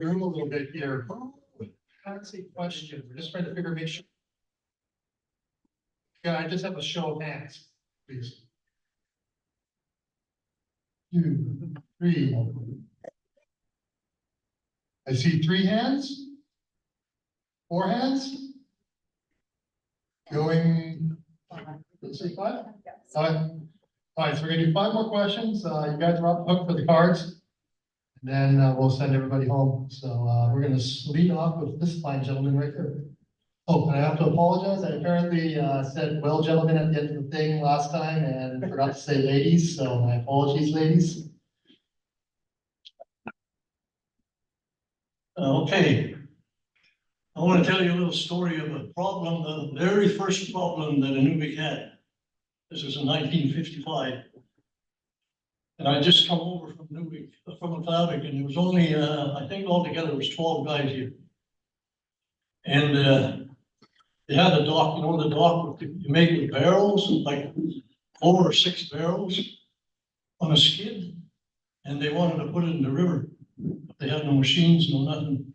room a little bit here. That's a question. We're just trying to make sure. Yeah, I just have a show of hands, please. 2, 3. I see 3 hands. 4 hands. Going. Let's see 5. All right, so we're gonna do 5 more questions. You guys are off the hook for the cards. And then we'll send everybody home. So we're gonna lead off with this fine gentleman right here. Oh, and I have to apologize. I apparently said well gentlemen at the end of the thing last time and forgot to say ladies. So my apologies, ladies. Okay. I want to tell you a little story of a problem, the very first problem that Inuvik had. This was in 1955. And I just come over from Inuvik, from Inuvik, and there was only, I think altogether there was 12 guys here. And they had a dock, you know, the dock you make with barrels, like 4 or 6 barrels on a skid. And they wanted to put it in the river. They had no machines, no nothing.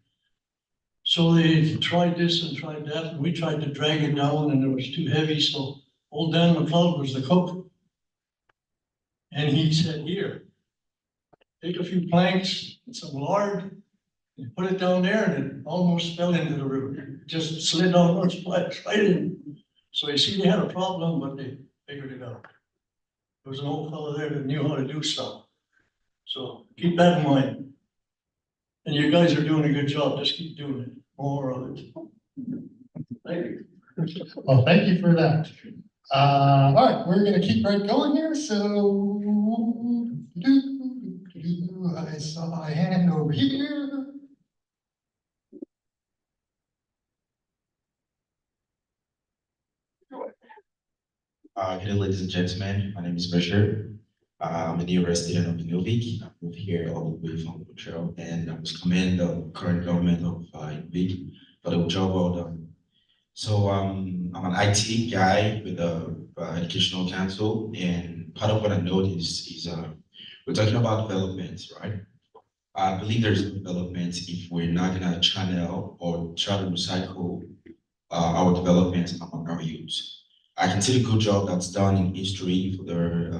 So they tried this and tried that, and we tried to drag it down, and it was too heavy. So old Dan McLeod was the cook. And he said, here, take a few planks and some lard, and put it down there, and it almost fell into the river. It just slid down those planks right in. So you see, they had a problem, but they figured it out. There was an old fellow there that knew how to do stuff. So keep that in mind. And you guys are doing a good job. Just keep doing it. More of it. Thank you. Well, thank you for that. All right, we're gonna keep right going here. So I saw a hand over here. Good day, ladies and gentlemen. My name is Bashir. I'm a new resident of Inuvik. I moved here all the way from Montreal, and I was commend the current government of Inuvik for the job well done. So I'm an IT guy with the Educational Council, and part of what I noticed is we're talking about development, right? I believe there's no development if we're not gonna channel or try to recycle our development among our youth. I can see the good job that's done in history for their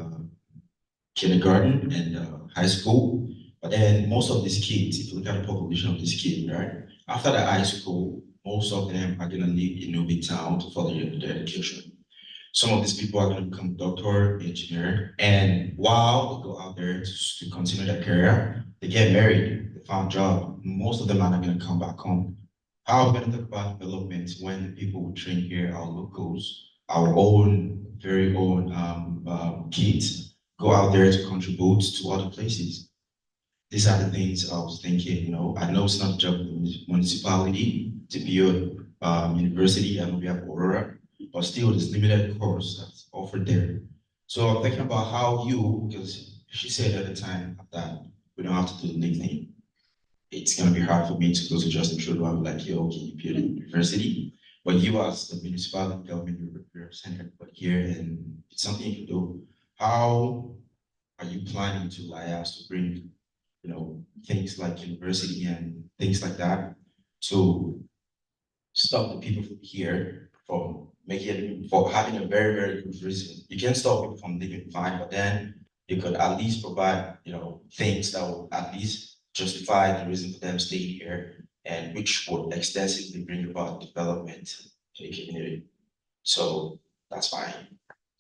kindergarten and high school. But then most of these kids, if you look at the population of these kids, right? After the high school, most of them are gonna live in a big town to further their education. Some of these people are gonna become doctor, engineer, and while they go out there to continue their career, they get married, they found a job. Most of them are not gonna come back home. How are we gonna talk about development when the people we train here are locals, our own, very own kids go out there to contribute to other places? These are the things I was thinking, you know, I know it's not a job of the municipality to build university, and we have Aurora, but still there's limited course that's offered there. So I'm thinking about how you, because she said at the time that we don't have to do anything. It's gonna be hard for me to go to Justin Trudeau and be like, yo, can you build a university? But you as the municipality government, you represent everybody here, and it's something you can do. How are you planning to liaise to bring, you know, things like university and things like that to stop the people from here from making, for having a very, very good reason? You can't stop people from living fine, but then you could at least provide, you know, things that will at least justify the reason for them staying here, and which would extensively bring about development to the community. So that's my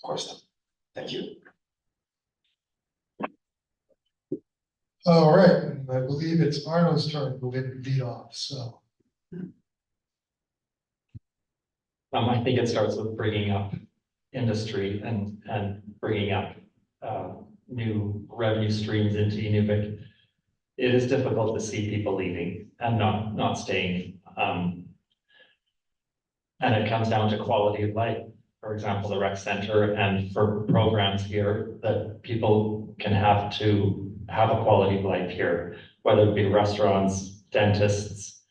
question. Thank you. All right, and I believe it's Arno's turn to lead off. So I think it starts with bringing up industry and bringing up new revenue streams into Inuvik. It is difficult to see people leaving and not staying. And it comes down to quality of life. For example, the rec center, and for programs here that people can have to have a quality of life here, whether it be restaurants, dentists,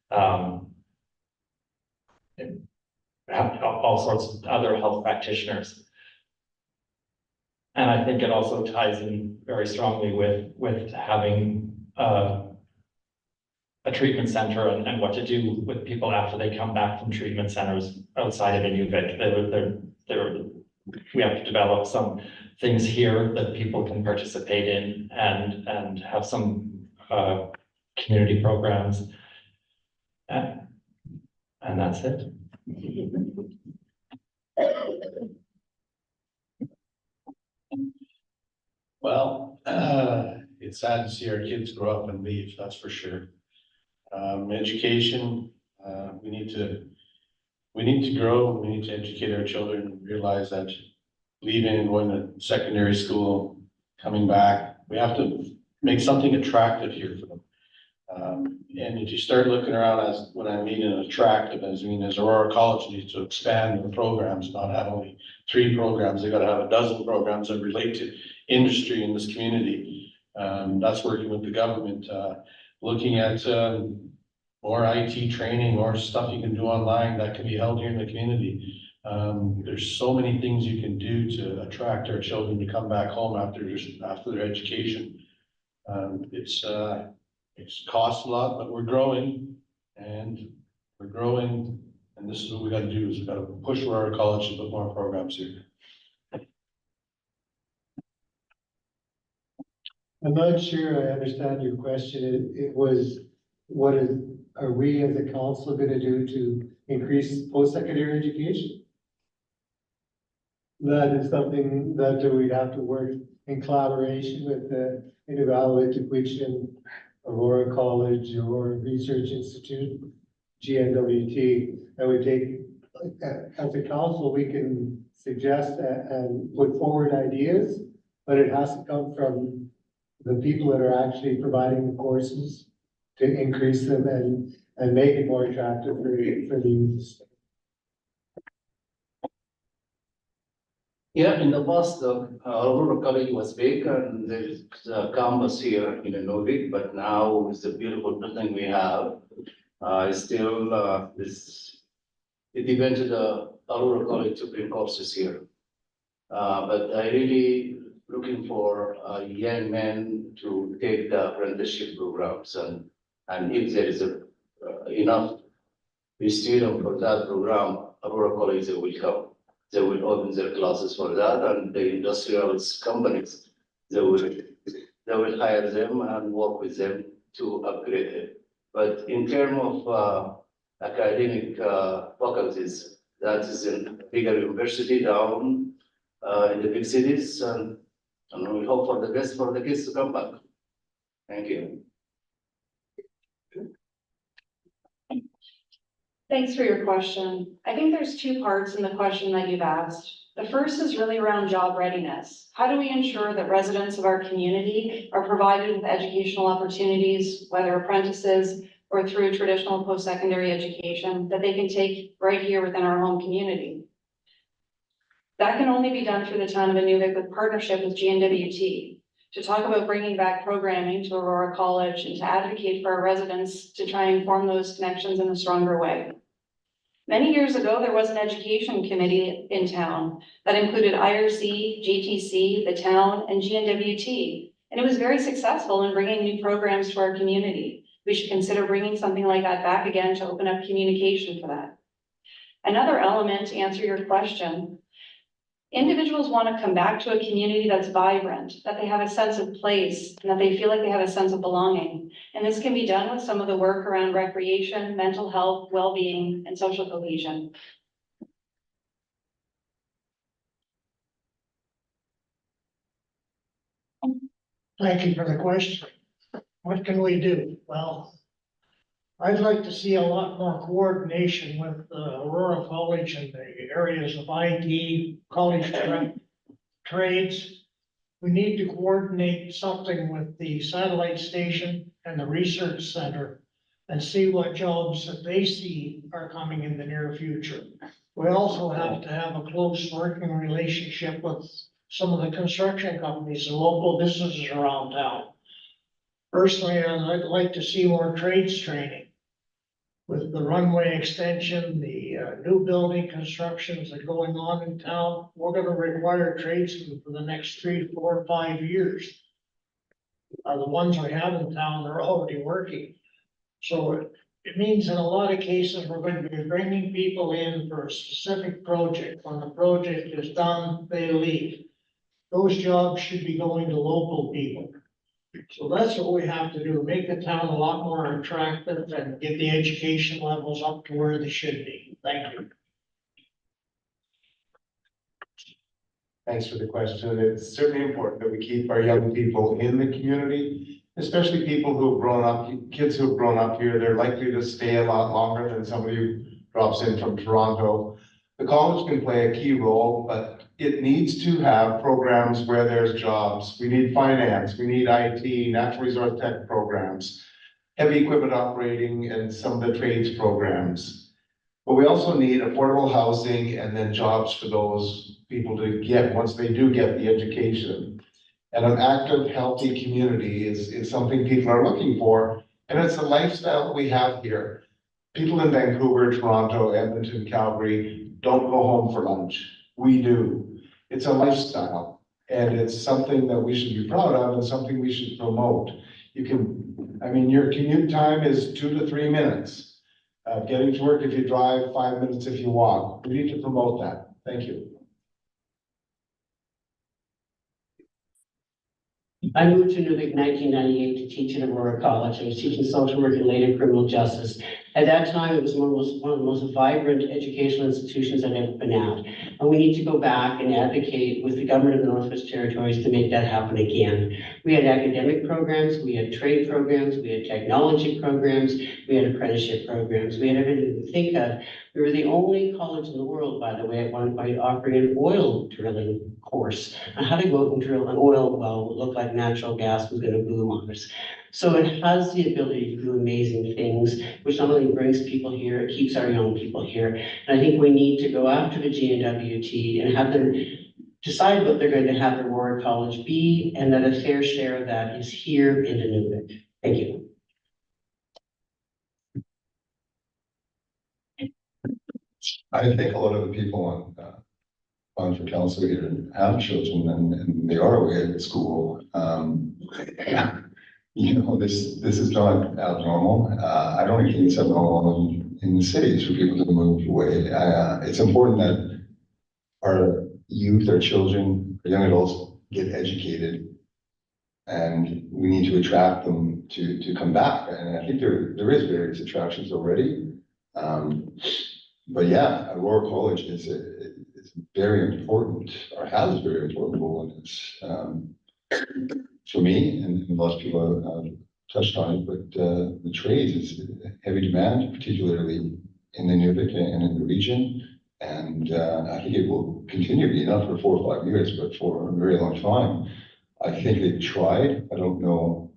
all sorts of other health practitioners. And I think it also ties in very strongly with having a treatment center and what to do with people after they come back from treatment centers outside of Inuvik. We have to develop some things here that people can participate in and have some community programs. And that's it. Well, it's sad to see our kids grow up and leave, that's for sure. Education, we need to grow, we need to educate our children and realize that leaving and going to secondary school, coming back, we have to make something attractive here for them. And if you start looking around, as what I mean in attractive, as Aurora College needs to expand their programs, not have only 3 programs, they gotta have a dozen programs that relate to industry in this community. That's working with the government, looking at more IT training, more stuff you can do online that can be held here in the community. There's so many things you can do to attract our children to come back home after their education. It's cost a lot, but we're growing, and this is what we gotta do, is we gotta push Aurora College to put more programs here. I'm not sure I understand your question. It was, are we as a council gonna do to increase post-secondary education? That is something that we'd have to work in collaboration with the Inuvik, which in Aurora College, Aurora Research Institute, GNWT, and we take, as a council, we can suggest and put forward ideas, but it has to come from the people that are actually providing the courses to increase them and make it more attractive for the youth. Yeah, in the past, the Aurora College was big and there is a campus here in Inuvik, but now with the beautiful building we have, it depends on the Aurora College to bring courses here. But I really looking for young men to take the apprenticeship programs and if there is enough student for that program, Aurora College will come. They will open their classes for that, and the industrial companies, they will hire them and work with them to upgrade it. But in terms of academic faculties, that is in bigger university down in the big cities, and we hope for the best for the kids to come back. Thank you. Thanks for your question. I think there's 2 parts in the question that you've asked. The first is really around job readiness. How do we ensure that residents of our community are provided with educational opportunities, whether apprentices or through traditional post-secondary education, that they can take right here within our home community? That can only be done through the town of Inuvik with partnership with GNWT to talk about bringing back programming to Aurora College and to advocate for our residents to try and form those connections in a stronger way. Many years ago, there was an education committee in town that included IRC, GTC, the town, and GNWT, and it was very successful in bringing new programs to our community. We should consider bringing something like that back again to open up communication for that. Another element to answer your question, individuals want to come back to a community that's vibrant, that they have a sense of place, and that they feel like they have a sense of belonging. And this can be done with some of the work around recreation, mental health, well-being, and social cohesion. Thank you for the question. What can we do? Well, I'd like to see a lot more coordination with Aurora College in the areas of IT, college trades. We need to coordinate something with the satellite station and the research center and see what jobs that they see are coming in the near future. We also have to have a close working relationship with some of the construction companies, the local businesses around town. Personally, I'd like to see more trades training. With the runway extension, the new building constructions that are going on in town, we're gonna require tradesmen for the next 3, 4, 5 years. The ones we have in town are already working. So it means in a lot of cases, we're going to be bringing people in for a specific project. When the project is done, they leave. Those jobs should be going to local people. So that's what we have to do, make the town a lot more attractive and get the education levels up to where they should be. Thank you. Thanks for the question. It's certainly important that we keep our young people in the community, especially people who have grown up, kids who have grown up here. They're likely to stay a lot longer than somebody who drops in from Toronto. The college can play a key role, but it needs to have programs where there's jobs. We need finance, we need IT, natural resource tech programs, heavy equipment operating, and some of the trades programs. But we also need affordable housing and then jobs for those people to get once they do get the education. And an active, healthy community is something people are looking for. And it's a lifestyle we have here. People in Vancouver, Toronto, Edmonton, Calgary don't go home for lunch. We do. It's a lifestyle. And it's something that we should be proud of and something we should promote. You can, I mean, your commute time is 2 to 3 minutes. Getting to work if you drive, 5 minutes if you walk. We need to promote that. Thank you. I moved to Inuvik in 1998 to teach at Aurora College. I was teaching social work and later criminal justice. At that time, it was one of the most vibrant educational institutions I've ever been at. And we need to go back and advocate with the government of the Northwest Territories to make that happen again. We had academic programs, we had trade programs, we had technology programs, we had apprenticeship programs, we had everything you can think of. We were the only college in the world, by the way, at one point offering an oil drilling course on how to go out and drill an oil well that looked like natural gas was going to boom on us. So it has the ability to do amazing things, which not only brings people here, it keeps our young people here. And I think we need to go after the GNWT and have them decide what they're going to have Aurora College be, and that a fair share of that is here in Inuvik. Thank you. I think a lot of the people on for council here have children and they are away at school. You know, this is not abnormal. I don't think it's abnormal in the cities for people to move away. It's important that our youth, our children, our young adults get educated, and we need to attract them to come back. And I think there is various attractions already. But yeah, Aurora College is very important, or has a very important role in this. For me, and lots of people have touched on it, but the trades is heavy demand, particularly in the Inuvik and in the region. And I think it will continue to be, not for 4 or 5 years, but for a very long time. I think they've tried. I don't know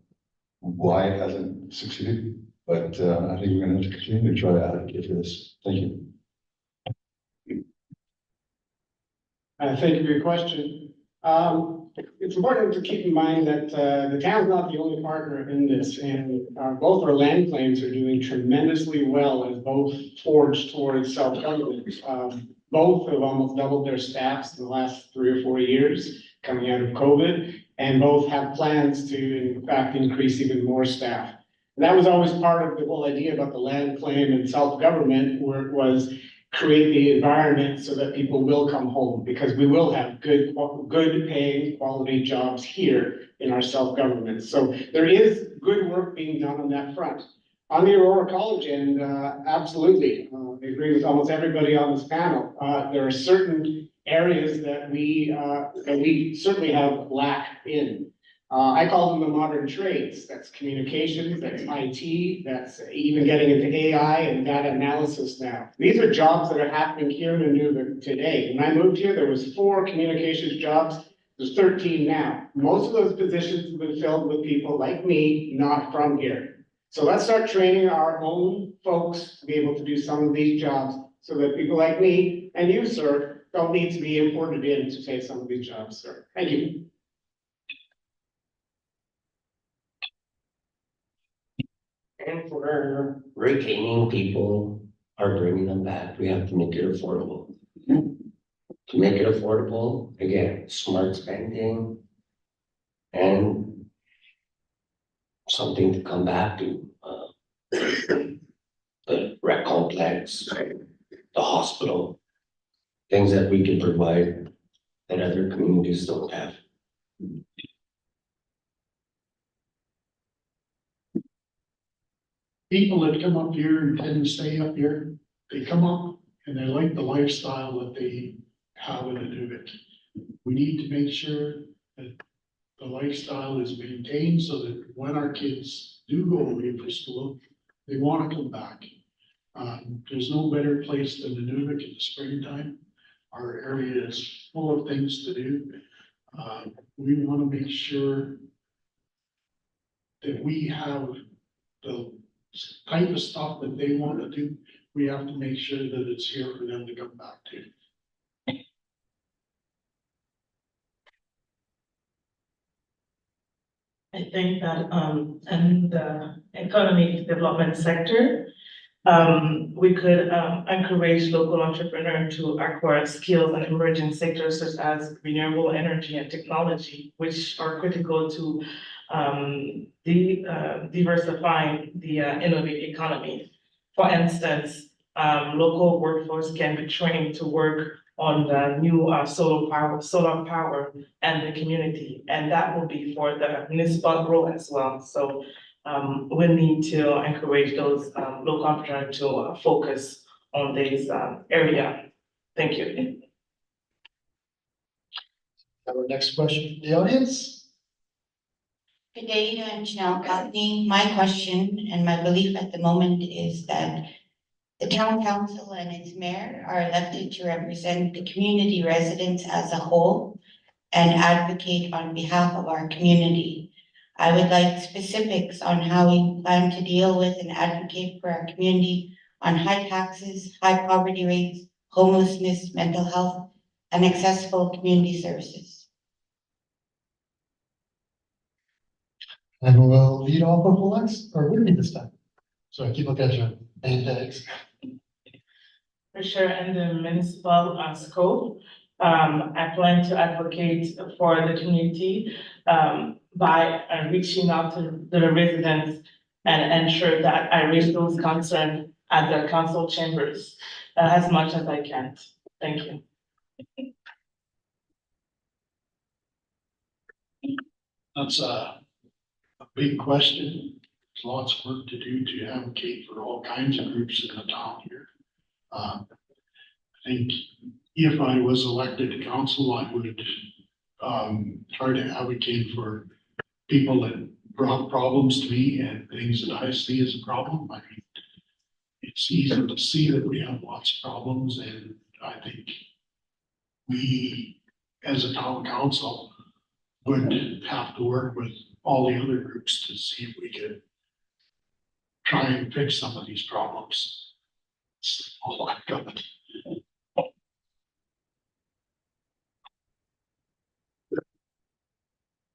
why it hasn't succeeded, but I think we're going to have to continue to try to advocate for this. Thank you. Thank you for your question. It's important to keep in mind that the town's not the only partner in this, and both our land claims are doing tremendously well as both forge towards self-government. Both have almost doubled their staffs in the last 3 or 4 years coming out of COVID, and both have plans to, in fact, increase even more staff. And that was always part of the whole idea about the land claim and self-government, where it was create the environment so that people will come home, because we will have good paying quality jobs here in our self-government. So there is good work being done on that front. On the Aurora College end, absolutely, I agree with almost everybody on this panel. There are certain areas that we certainly have lack in. I call them the modern trades. That's communications, that's IT, that's even getting into AI and data analysis now. These are jobs that are happening here in Inuvik today. When I moved here, there was 4 communications jobs. There's 13 now. Most of those positions have been filled with people like me, not from here. So let's start training our own folks to be able to do some of these jobs so that people like me and you, sir, don't need to be imported in to take some of these jobs, sir. Thank you. And for retaining people or bringing them back, we have to make it affordable. To make it affordable, again, smart spending and something to come back to. the rec complex, the hospital, things that we can provide that other communities don't have. People that come up here and tend to stay up here, they come up and they like the lifestyle that they have in Inuvik. We need to make sure that the lifestyle is maintained so that when our kids do go away for school, they want to come back. There's no better place than Inuvik in the springtime. Our area is full of things to do. We want to make sure that we have the type of stuff that they want to do. We have to make sure that it's here for them to come back to. I think that, in the economic development sector, we could, encourage local entrepreneurs to acquire skills in emerging sectors such as renewable energy and technology, which are critical to, diversifying the, Inuvik economy. For instance, local workforce can be trained to work on the new, solar power and the community, and that will be for the municipal growth as well. So we need to encourage those local entrepreneurs to focus on this area. Thank you. Our next question from the audience. Good day, I'm Janelle Cockney. My question and my belief at the moment is that the town council and its mayor are elected to represent the community residents as a whole and advocate on behalf of our community. I would like specifics on how we plan to deal with and advocate for our community on high taxes, high poverty rates, homelessness, mental health, and accessible community services. And we'll lead off with Alex, or Whitney this time. So I keep looking at your name tags. For sure, in the municipal scope, I plan to advocate for the community by reaching out to the residents and ensure that I raise those concerns at the council chambers as much as I can. Thank you. That's a big question. There's lots of work to do to advocate for all kinds of groups in the town here. I think if I was elected to council, I would try to advocate for people that brought problems to me and things that I see as a problem. I mean, it's easy to see that we have lots of problems, and I think we, as a town council, would have to work with all the other groups to see if we could try and fix some of these problems. That's all I've got.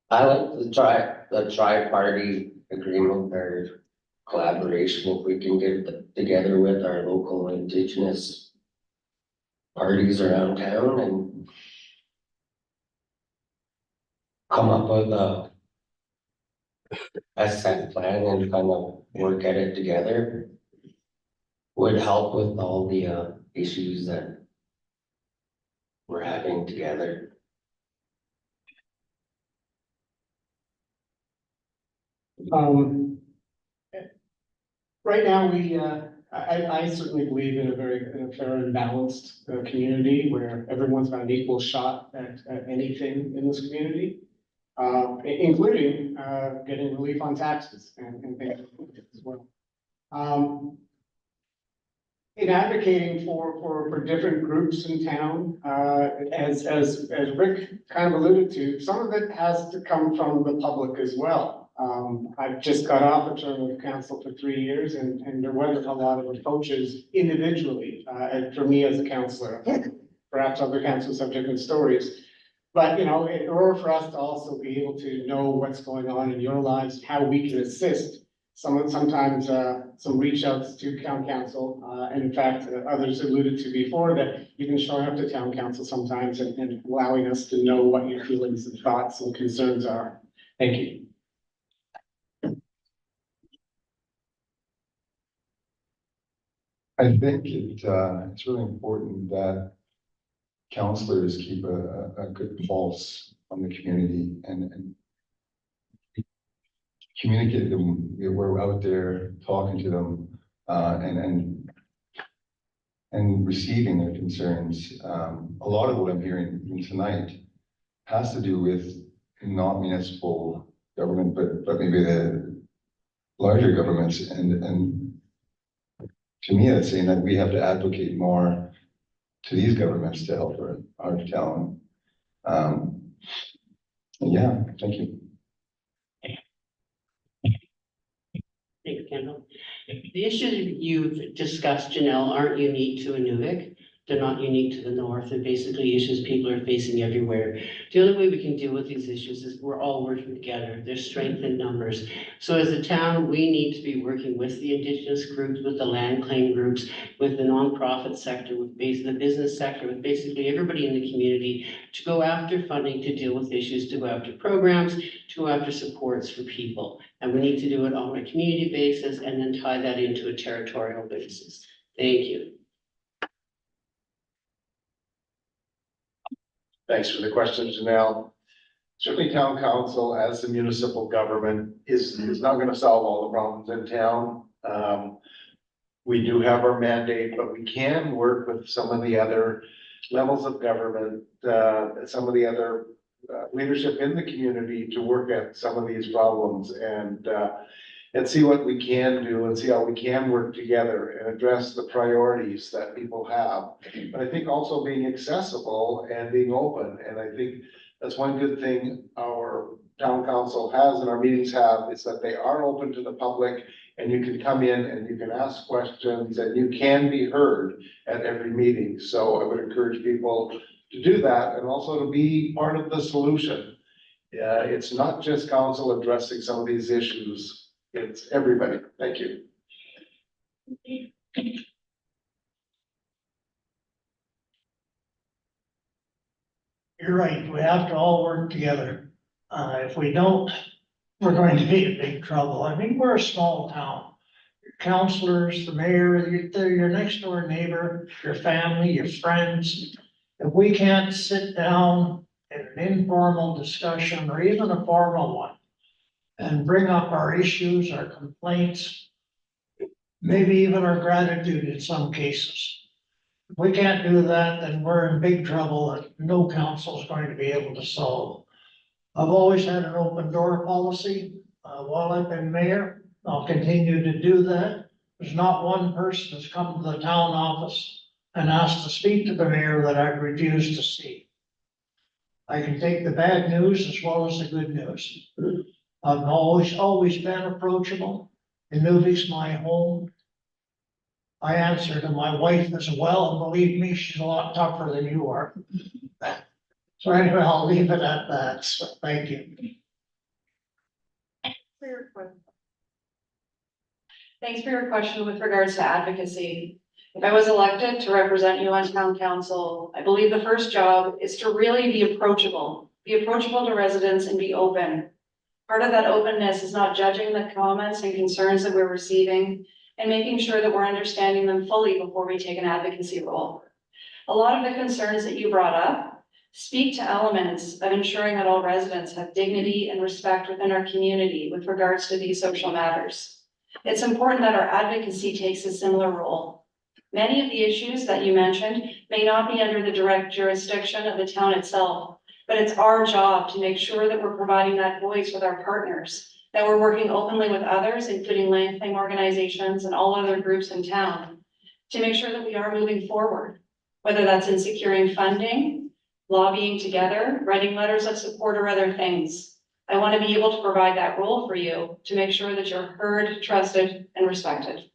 I like the tri-party agreement or collaboration, if we can get together with our local indigenous parties around town and come up with a set plan and kind of work at it together would help with all the issues that we're having together. Right now, I certainly believe in a fair and balanced community where everyone's got an equal shot at anything in this community, including getting relief on taxes and things like that as well. In advocating for different groups in town, as Rick kind of alluded to, some of it has to come from the public as well. I've just got off a term of council for 3 years, and there wasn't a lot of approaches individually, and for me as a councillor. Perhaps other councils have different stories. But, you know, in order for us to also be able to know what's going on in your lives, how we can assist, sometimes some reach outs to town council, and in fact, others alluded to before that even showing up to town council sometimes and allowing us to know what your feelings and thoughts and concerns are. Thank you. I think it's really important that counselors keep a good pulse on the community and communicate them. We're out there talking to them, and receiving their concerns. A lot of what I'm hearing even tonight has to do with not municipal government, but maybe the larger governments. And to me, that's saying that we have to advocate more to these governments to help our town. Yeah, thank you. Thanks, Kendall. The issues you've discussed, Janelle, aren't unique to Inuvik. They're not unique to the north. They're basically issues people are facing everywhere. The only way we can deal with these issues is we're all working together. There's strength in numbers. So as a town, we need to be working with the Indigenous groups, with the land claim groups, with the nonprofit sector, with the business sector, with basically everybody in the community to go after funding, to deal with issues, to go after programs, to go after supports for people. And we need to do it on a community basis and then tie that into a territorial basis. Thank you. Thanks for the question, Janelle. Certainly town council as the municipal government is not gonna solve all the problems in town. We do have our mandate, but we can work with some of the other levels of government, some of the other leadership in the community to work at some of these problems and see what we can do and see how we can work together and address the priorities that people have. But I think also being accessible and being open, and I think that's one good thing our town council has and our meetings have, is that they are open to the public and you can come in and you can ask questions and you can be heard at every meeting. So I would encourage people to do that and also to be part of the solution. It's not just council addressing some of these issues, it's everybody. Thank you. You're right, we have to all work together. If we don't, we're going to be in big trouble. I mean, we're a small town. Your counselors, the mayor, they're your next door neighbor, your family, your friends. If we can't sit down in an informal discussion or even a formal one and bring up our issues, our complaints, maybe even our gratitude in some cases. If we can't do that, then we're in big trouble and no council is going to be able to solve. I've always had an open door policy while I've been mayor. I'll continue to do that. There's not one person that's come to the town office and asked to speak to the mayor that I've refused to see. I can take the bad news as well as the good news. I've always been approachable. Inuvik's my home. I answer to my wife as well, and believe me, she's a lot tougher than you are. So anyway, I'll leave it at that. So thank you. Thanks for your question with regards to advocacy. If I was elected to represent you on town council, I believe the first job is to really be approachable to residents and be open. Part of that openness is not judging the comments and concerns that we're receiving and making sure that we're understanding them fully before we take an advocacy role. A lot of the concerns that you brought up speak to elements of ensuring that all residents have dignity and respect within our community with regards to these social matters. It's important that our advocacy takes a similar role. Many of the issues that you mentioned may not be under the direct jurisdiction of the town itself, but it's our job to make sure that we're providing that voice with our partners, that we're working openly with others, including land claim organizations and all other groups in town, to make sure that we are moving forward, whether that's in securing funding, lobbying together, writing letters of support, or other things. I want to be able to provide that role for you to make sure that you're heard, trusted, and respected.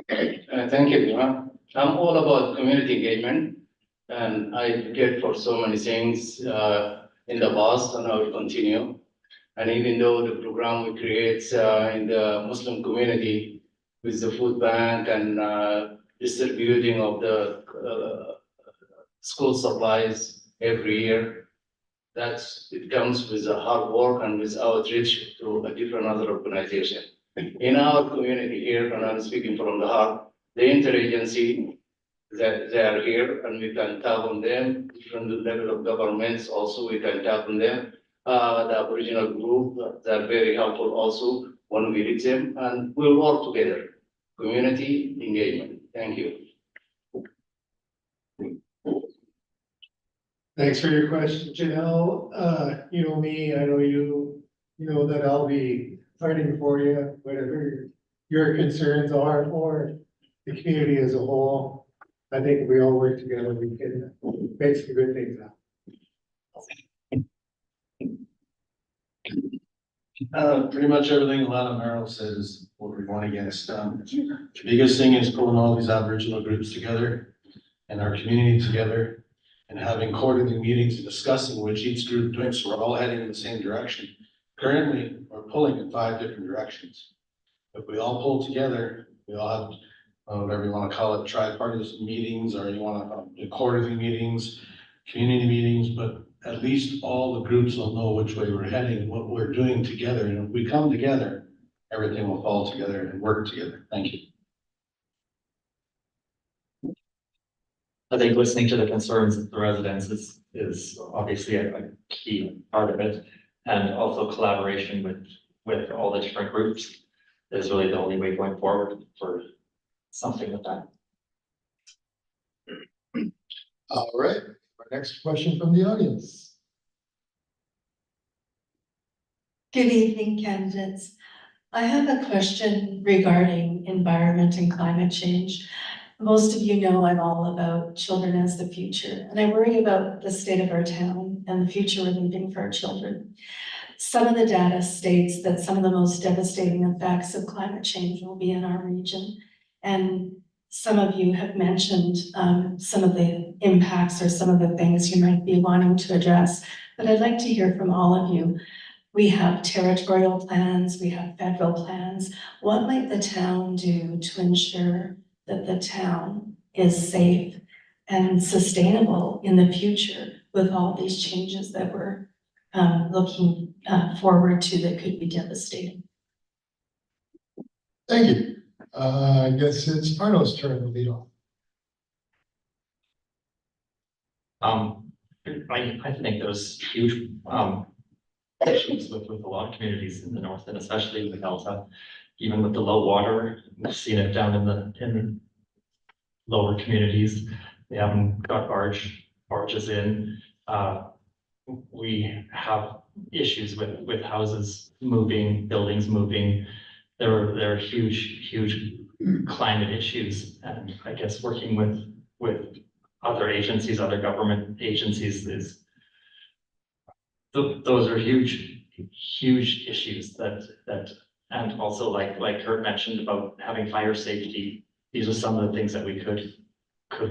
Thank you, Dima. I'm all about community engagement, and I advocate for so many things in the past, and I will continue. And even though the program we create in the Muslim community with the food bank and distributing of the school supplies every year, it comes with a hard work and with outreach to a different other organization. in our community here, and I'm speaking from the heart, the interagency that they are here and we can tap on them, from the level of governments also we can tap on them. The Aboriginal group, they're very helpful also when we reach them and we'll work together. Community engagement. Thank you. Thanks for your question, Janelle. You know me, I know you, you know that I'll be fighting for you, whatever your concerns are for the community as a whole. I think if we all work together, we can make some good things happen. Pretty much everything a lot of Merrill said is what we want to get done. The biggest thing is pulling all these Aboriginal groups together and our community together and having quarterly meetings and discussing which each group doing, so we're all heading in the same direction. Currently, we're pulling in 5 different directions. If we all pull together, we all have, whatever you want to call it, tripartite meetings, or you want to, quarterly meetings, community meetings, but at least all the groups will know which way we're heading, what we're doing together, and if we come together, everything will fall together and work together. Thank you. I think listening to the concerns of the residents is obviously a key part of it. And also collaboration with all the different groups is really the only way going forward for something like that. All right, our next question from the audience. Good evening, candidates. I have a question regarding environment and climate change. Most of you know I'm all about children as the future, and I worry about the state of our town and the future we're leaving for our children. Some of the data states that some of the most devastating effects of climate change will be in our region. And some of you have mentioned some of the impacts or some of the things you might be wanting to address, but I'd like to hear from all of you. We have territorial plans, we have federal plans. What might the town do to ensure that the town is safe and sustainable in the future with all these changes that we're looking forward to that could be devastating? Thank you. I guess it's Arno's turn to lead off. I think there's huge issues with a lot of communities in the north and especially in the Delta, even with the low water. We've seen it down in the lower communities. They haven't got barges in. We have issues with houses moving, buildings moving. There are huge climate issues, and I guess working with other agencies, other government agencies is those are huge issues that and also like Kurt mentioned about having fire safety. These are some of the things that we could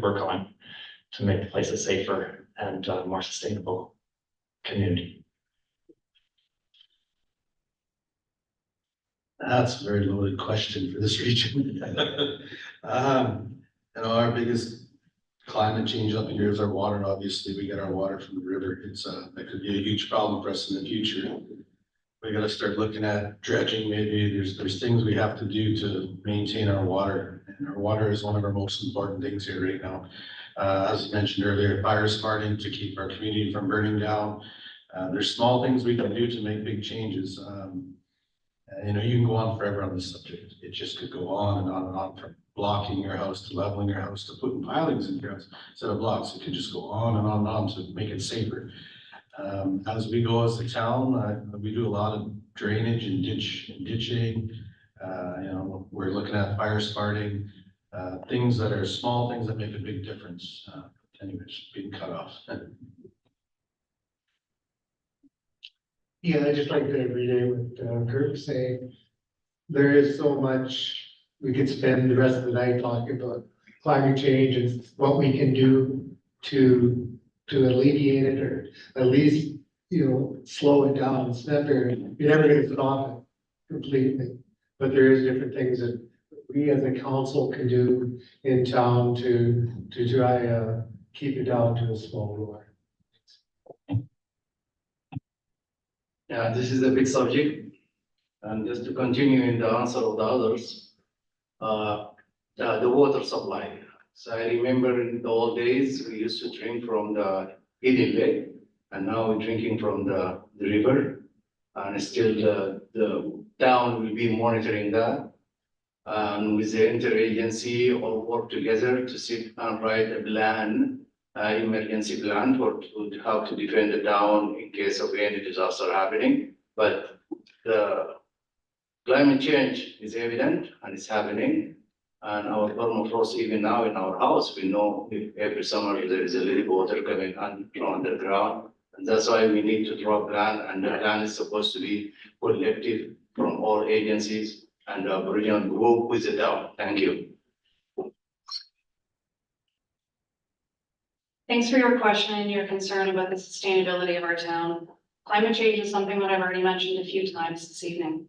work on to make the place a safer and more sustainable community. That's a very loaded question for this region. Our biggest climate change up here is our water. Obviously, we get our water from the river. That could be a huge problem for us in the future. We got to start looking at dredging. Maybe there's things we have to do to maintain our water, and our water is one of our most important things here right now. As mentioned earlier, fire starting to keep our community from burning down. There's small things we can do to make big changes. You can go on forever on this subject. It just could go on and on and on, from blocking your house to leveling your house to putting pilings in your house instead of blocks. It could just go on and on and on to make it safer. As we go as a town, we do a lot of drainage and ditching. We're looking at fire starting, things that are small things that make a big difference. Anyways, being cut off. Yeah, I just like to agree there with Kurt saying, there is so much, we could spend the rest of the night talking about climate change and what we can do to alleviate it, or at least, slow it down. It's never, you're never gonna stop it completely. But there is different things that we as a council can do in town to try keep it down to a small roar. Yeah, this is a big subject. And just to continue in the answer of the others, the water supply. So I remember in the old days, we used to drink from the Inuvik, and now we're drinking from the river. And still the town will be monitoring that. And with the interagency or work together to sit and write a plan, emergency plan for how to defend the town in case of any disaster happening. But the climate change is evident and it's happening. And our permafrost, even now in our house, we know if every summer there is a little water coming underground. And that's why we need to draw a plan, and the plan is supposed to be collective from all agencies and Aboriginal group with the town. Thank you. Thanks for your question and your concern about the sustainability of our town. Climate change is something that I've already mentioned a few times this evening.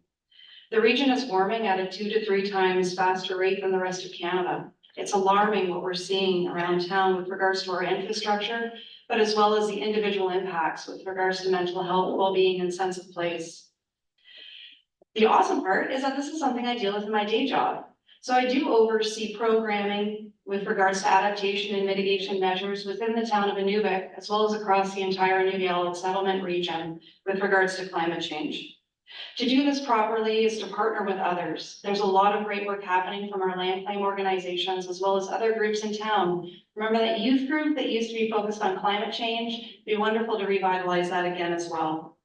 The region is warming at a 2 to 3 times faster rate than the rest of Canada. It's alarming what we're seeing around town with regards to our infrastructure, but as well as the individual impacts with regards to mental health, well-being, and sense of place. The awesome part is that this is something I deal with in my day job. So I do oversee programming with regards to adaptation and mitigation measures within the town of Inuvik, as well as across the entire Inuvik settlement region with regards to climate change. To do this properly is to partner with others. There's a lot of great work happening from our land claim organizations as well as other groups in town. Remember that youth group that used to be focused on climate change? It'd be wonderful to revitalize that again as well.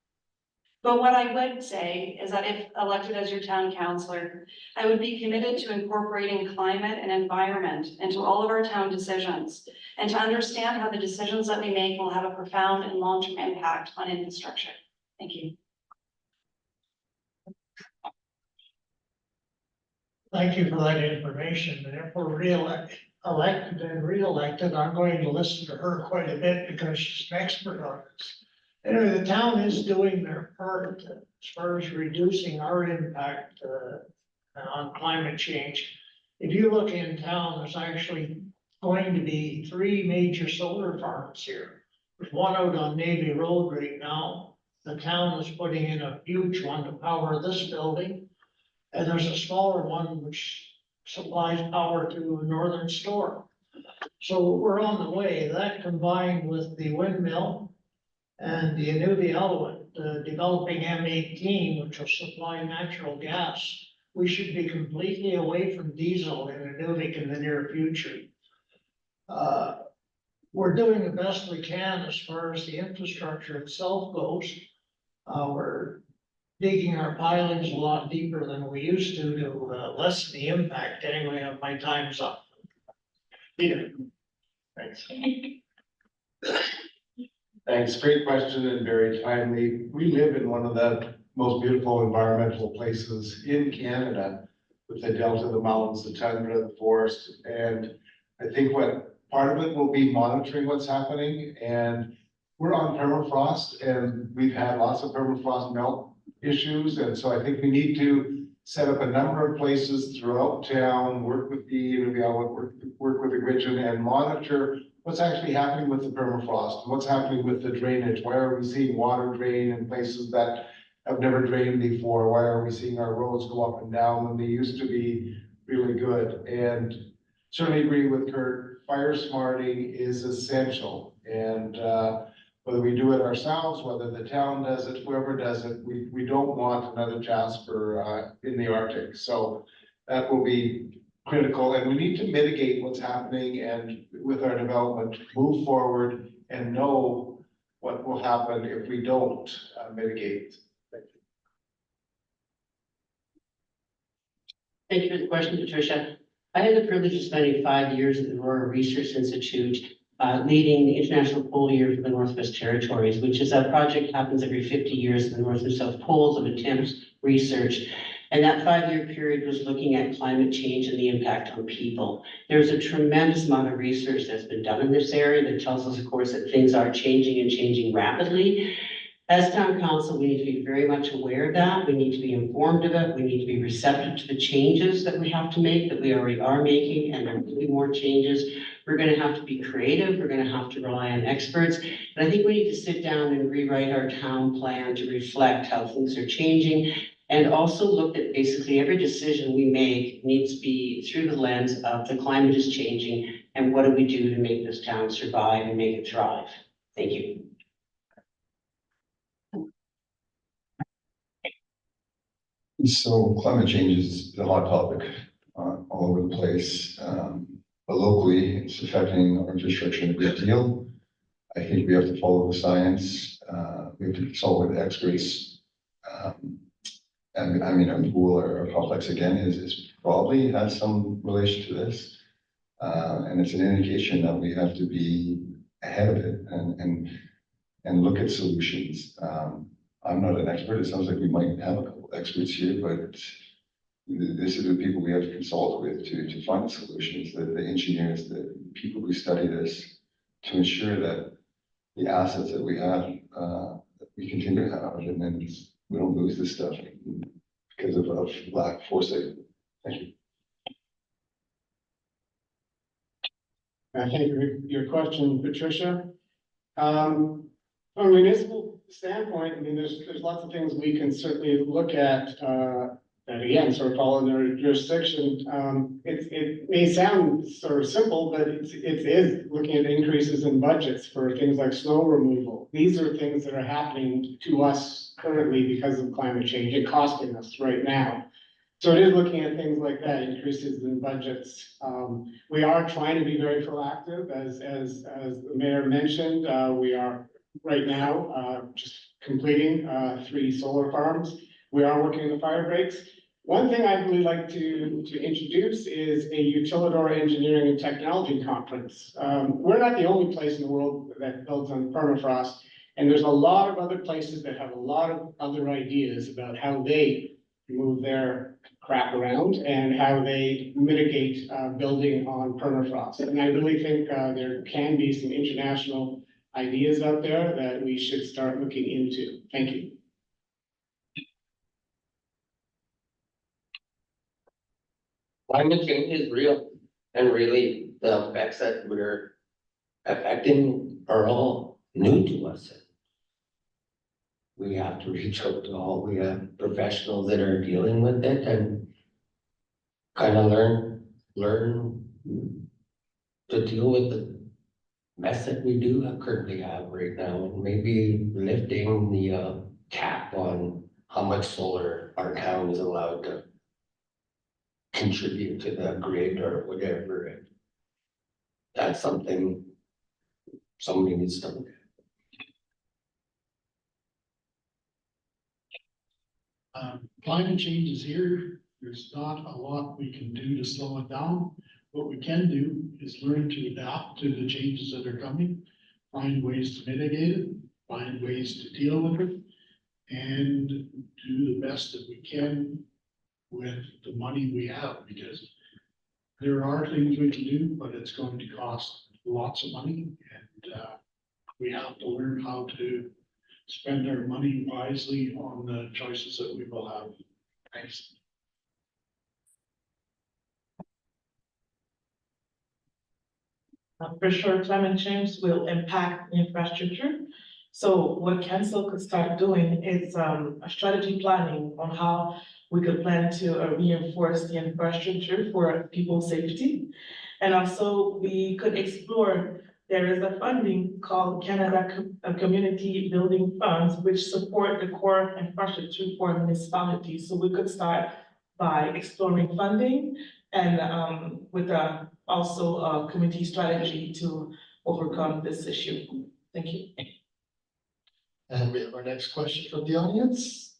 But what I would say is that if elected as your town councillor, I would be committed to incorporating climate and environment into all of our town decisions and to understand how the decisions that we make will have a profound and long-term impact on infrastructure. Thank you. Thank you for that information, and if we're elected and re-elected, I'm going to listen to her quite a bit because she's an expert on this. Anyway, the town is doing their part as far as reducing our impact on climate change. If you look in town, there's actually going to be 3 major solar farms here. There's one out on Navy Road right now. The town is putting in a huge one to power this building. And there's a smaller one which supplies power to a northern store. So we're on the way. That combined with the windmill and the Inuvik developing M18, which will supply natural gas, we should be completely away from diesel in Inuvik in the near future. We're doing the best we can as far as the infrastructure itself goes. We're digging our pilings a lot deeper than we used to lessen the impact. Anyway, my time's up. Peter. Thanks. Thanks, great question and very timely. We live in one of the most beautiful environmental places in Canada with the delta, the mountains, the tundra, the forest. And I think what part of it will be monitoring what's happening. And we're on permafrost and we've had lots of permafrost melt issues. And so I think we need to set up a number of places throughout town, work with the Inuvik, work with the region and monitor what's actually happening with the permafrost, and what's happening with the drainage. Why are we seeing water drain in places that have never drained before? Why are we seeing our roads go up and down when they used to be really good? And certainly agree with Kurt, fire smarting is essential. And whether we do it ourselves, whether the town does it, whoever does it, we don't want another Jasper in the Arctic. So that will be critical, and we need to mitigate what's happening and with our development, move forward and know what will happen if we don't mitigate. Thank you for the question, Patricia. I had the privilege of spending 5 years at the Aurora Research Institute, leading the International Pole Year for the Northwest Territories, which is a project that happens every 50 years in the North and South Poles of attempts research. And that 5-year period was looking at climate change and the impact on people. There's a tremendous amount of research that's been done in this area that tells us, of course, that things are changing and changing rapidly. As town council, we need to be very much aware of that. We need to be informed of it. We need to be receptive to the changes that we have to make, that we already are making, and there will be more changes. We're going to have to be creative. We're going to have to rely on experts. And I think we need to sit down and rewrite our town plan to reflect how things are changing And also looked at basically every decision we make needs to be through the lens of the climate is changing and what do we do to make this town survive and make it thrive? Thank you. So climate change is a hot topic all over the place. But locally, it's affecting our infrastructure a great deal. I think we have to follow the science. We have to consult with experts. And I mean, our pool or complex again is probably has some relation to this. And it's an indication that we have to be ahead of it and look at solutions. I'm not an expert. It sounds like we might have a couple experts here, but this is the people we have to consult with to find the solutions, the engineers, the people who study this, to ensure that the assets that we have, that we continue to have, and then we don't lose this stuff because of lack of foresight. Thank you. Thank you for your question, Patricia. From a municipal standpoint, I mean, there's lots of things we can certainly look at, that again, sort of fall in their jurisdiction. It may sound sort of simple, but it is looking at increases in budgets for things like snow removal. These are things that are happening to us currently because of climate change and costing us right now. So it is looking at things like that, increases in budgets. We are trying to be very proactive, as the mayor mentioned. We are right now just completing 3 solar farms. We are working on the fire breaks. One thing I'd really like to introduce is a Utilidor Engineering and Technology Conference. We're not the only place in the world that builds on permafrost, and there's a lot of other places that have a lot of other ideas about how they move their crap around and how they mitigate building on permafrost. And I really think there can be some international ideas out there that we should start looking into. Thank you. Climate change is real, and really the effects that we're affecting are all new to us. We have to reach out to all the professionals that are dealing with it and kind of learn to deal with the mess that we do currently have right now, and maybe lifting the cap on how much solar our town is allowed to contribute to the grid or whatever. That's something somebody needs to look at. Climate change is here. There's not a lot we can do to slow it down. What we can do is learn to adapt to the changes that are coming, find ways to mitigate it, find ways to deal with it, and do the best that we can with the money we have, because there are things we can do, but it's going to cost lots of money, and we have to learn how to spend our money wisely on the choices that we will have. Thanks. For sure, climate change will impact infrastructure. So what council could start doing is a strategy planning on how we could plan to reinforce the infrastructure for people's safety. And also we could explore, there is a funding called Canada Community Building Funds, which support the core infrastructure for municipalities. So we could start by exploring funding and with also a community strategy to overcome this issue. Thank you. And we have our next question from the audience.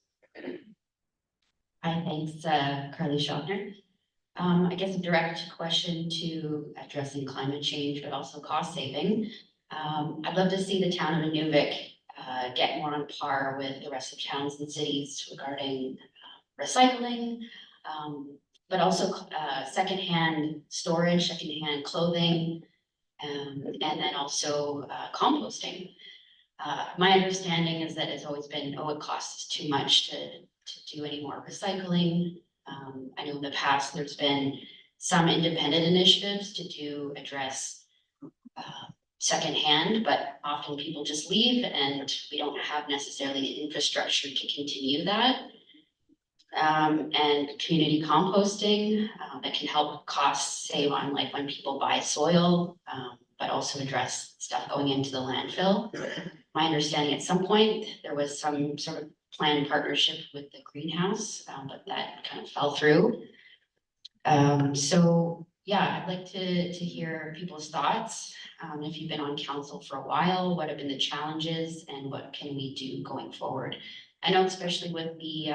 Hi, thanks, Carly Schopner. I guess a direct question to addressing climate change, but also cost saving. I'd love to see the town of Inuvik get more on par with the rest of towns and cities regarding recycling, but also secondhand storage, secondhand clothing, and then also composting. My understanding is that it's always been, oh, it costs too much to do any more recycling. I know in the past there's been some independent initiatives to address secondhand, but often people just leave and we don't have necessarily the infrastructure to continue that. and community composting, that can help costs save on like when people buy soil, but also address stuff going into the landfill. My understanding at some point, there was some sort of planned partnership with the greenhouse, but that kind of fell through. So yeah, I'd like to hear people's thoughts. If you've been on council for a while, what have been the challenges and what can we do going forward? I know especially with the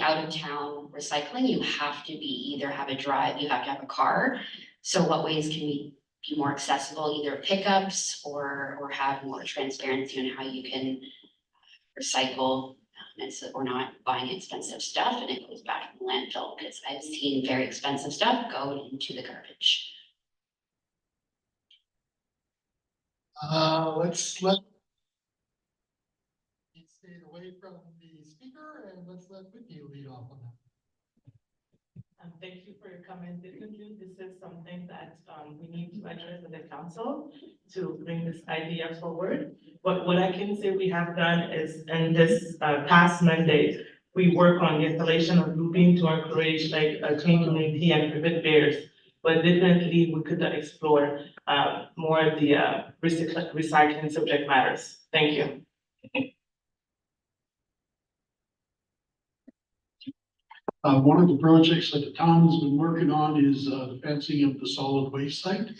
out of town recycling, you have to either have a drive, you have to have a car. So what ways can we be more accessible, either pickups or have more transparency on how you can recycle, and so we're not buying expensive stuff and it goes back to the landfill, because I've seen very expensive stuff go into the garbage. Let's let. Stay away from the speaker and let's let Whitney lead off on that. Thank you for your comment. Definitely, this is something that we need to address with the council to bring this idea forward. But what I can say we have done is in this past mandate, we work on the installation of looping to encourage like a clean community and prevent bears. But definitely we could explore more of the recycling subject matters. Thank you. One of the projects that the town has been working on is the fencing of the solid waste site.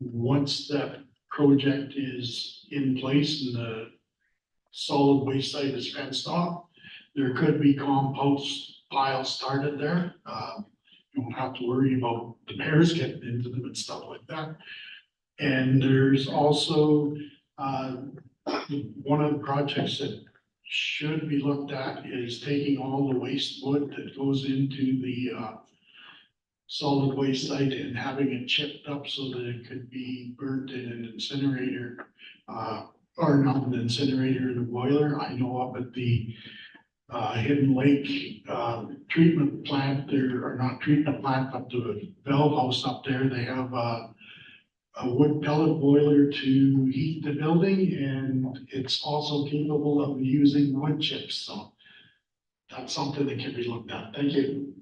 Once that project is in place and the solid waste site is fenced off, there could be compost piles started there. You won't have to worry about the bears getting into them and stuff like that. And there's also one of the projects that should be looked at is taking all the waste wood that goes into the solid waste site and having it chipped up so that it could be burnt in an incinerator, or not an incinerator, in a boiler. I know up at the Hidden Lake treatment plant, there are not treatment plant, but the valve house up there, they have a wood pellet boiler to heat the building, and it's also capable of using wood chips, so that's something that can be looked at. Thank you.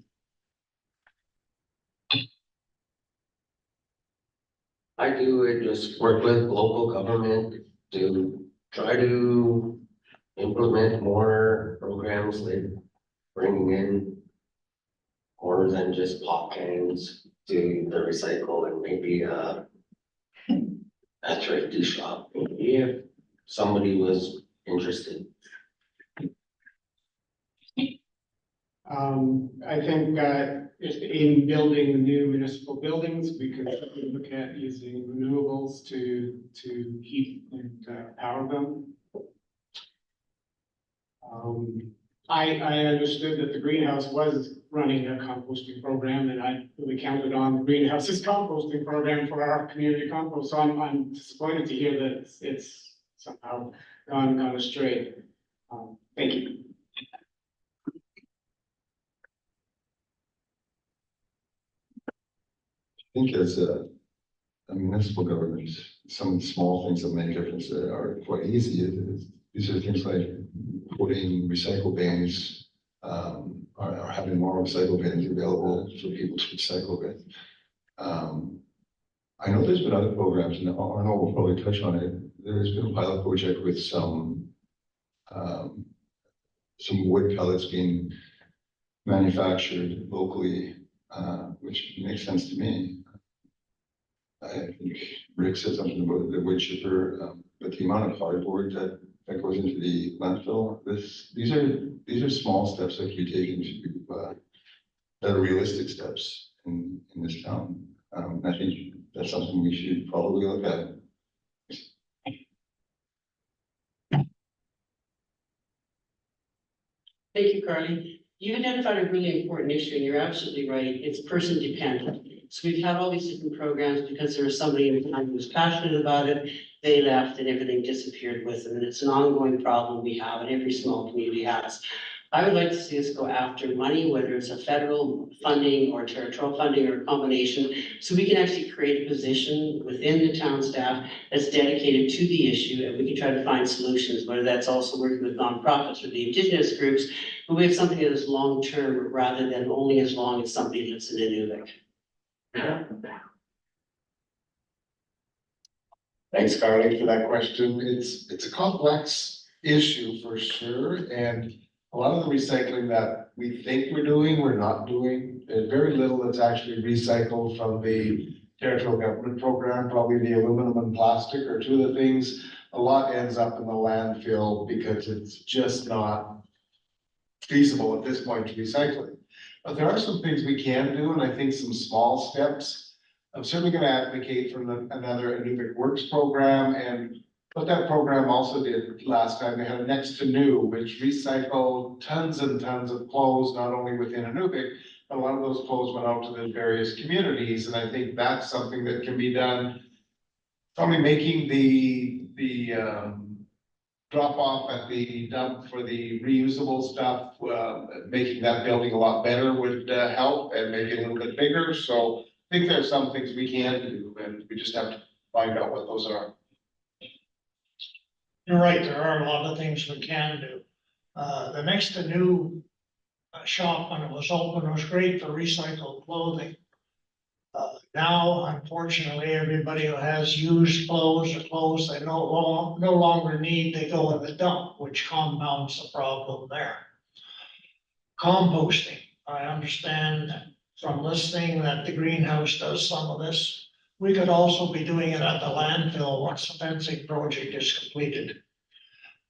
I do it, just work with local government to try to implement more programs like bringing in more than just pop cans to the recycle, and maybe a charity shop, if somebody was interested. I think if in building new municipal buildings, we could look at using renewables to heat and power them. I understood that the greenhouse was running a composting program, and I really counted on the greenhouse's composting program for our community compost. So I'm disappointed to hear that it's somehow gone astray. Thank you. I think as a municipal government, some of the small things that make a difference are quite easy. These are things like putting recycle bins, or having more recycle bins available for people to recycle with. I know there's been other programs, and Arnold will probably touch on it. There's been a pilot project with some wood pellets being manufactured locally, which makes sense to me. I think Rick said something about the wood chipper, but the amount of cardboard that goes into the landfill, these are small steps that can be taken to, that are realistic steps in this town. I think that's something we should probably look at. Thank you, Carly. You identified a really important issue, and you're absolutely right. It's person dependent. So we've had all these different programs because there was somebody in town who was passionate about it. They left and everything disappeared with them. And it's an ongoing problem we have, and every small community has. I would like to see us go after money, whether it's a federal funding or territorial funding or a combination, so we can actually create a position within the town staff that's dedicated to the issue, and we can try to find solutions, whether that's also working with nonprofits or the indigenous groups, but we have something that is long-term rather than only as long as somebody lives in Inuvik. Thanks, Carly, for that question. It's a complex issue for sure, and a lot of the recycling that we think we're doing, we're not doing. There's very little that's actually recycled from the territorial government program, probably the aluminum and plastic are two of the things. A lot ends up in the landfill because it's just not feasible at this point to recycle it. But there are some things we can do, and I think some small steps. I'm certainly gonna advocate for another Inuvik Works program, and what that program also did last time, they had a next to new, which recycled tons and tons of clothes, not only within Inuvik, but a lot of those clothes went out to the various communities, and I think that's something that can be done. Probably making the drop off at the dump for the reusable stuff, making that building a lot better would help and make it a little bit bigger, so I think there's some things we can do, and we just have to find out what those are. You're right, there are a lot of things we can do. The next to new shop, when it was open, was great for recycled clothing. Now, unfortunately, everybody who has used clothes or clothes they no longer need, they go in the dump, which compounds the problem there. Composting, I understand from listening that the greenhouse does some of this. We could also be doing it at the landfill once the fencing project is completed.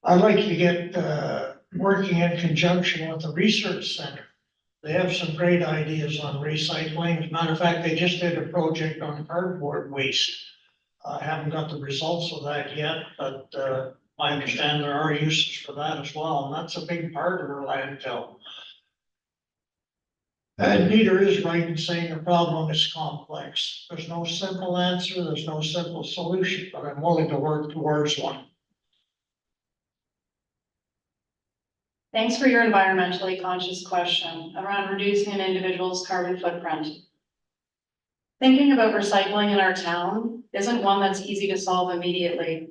I'd like to get working in conjunction with the research center. They have some great ideas on recycling. As a matter of fact, they just did a project on cardboard waste. I haven't got the results of that yet, but I understand there are uses for that as well, and that's a big part of our landfill. And Peter is right in saying the problem is complex. There's no simple answer, there's no simple solution, but I'm willing to work towards one. Thanks for your environmentally conscious question around reducing an individual's carbon footprint. Thinking about recycling in our town isn't one that's easy to solve immediately.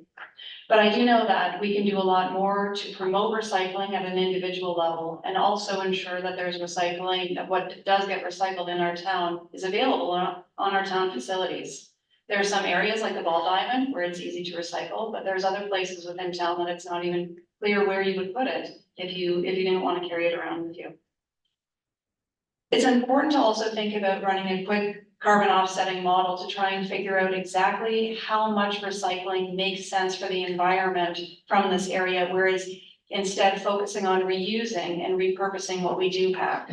But I do know that we can do a lot more to promote recycling at an individual level and also ensure that there's recycling, that what does get recycled in our town is available on our town facilities. There are some areas like the Ball Diamond where it's easy to recycle, but there's other places within town that it's not even clear where you would put it if you didn't want to carry it around with you. It's important to also think about running a quick carbon offsetting model to try and figure out exactly how much recycling makes sense for the environment from this area, whereas instead focusing on reusing and repurposing what we do pack.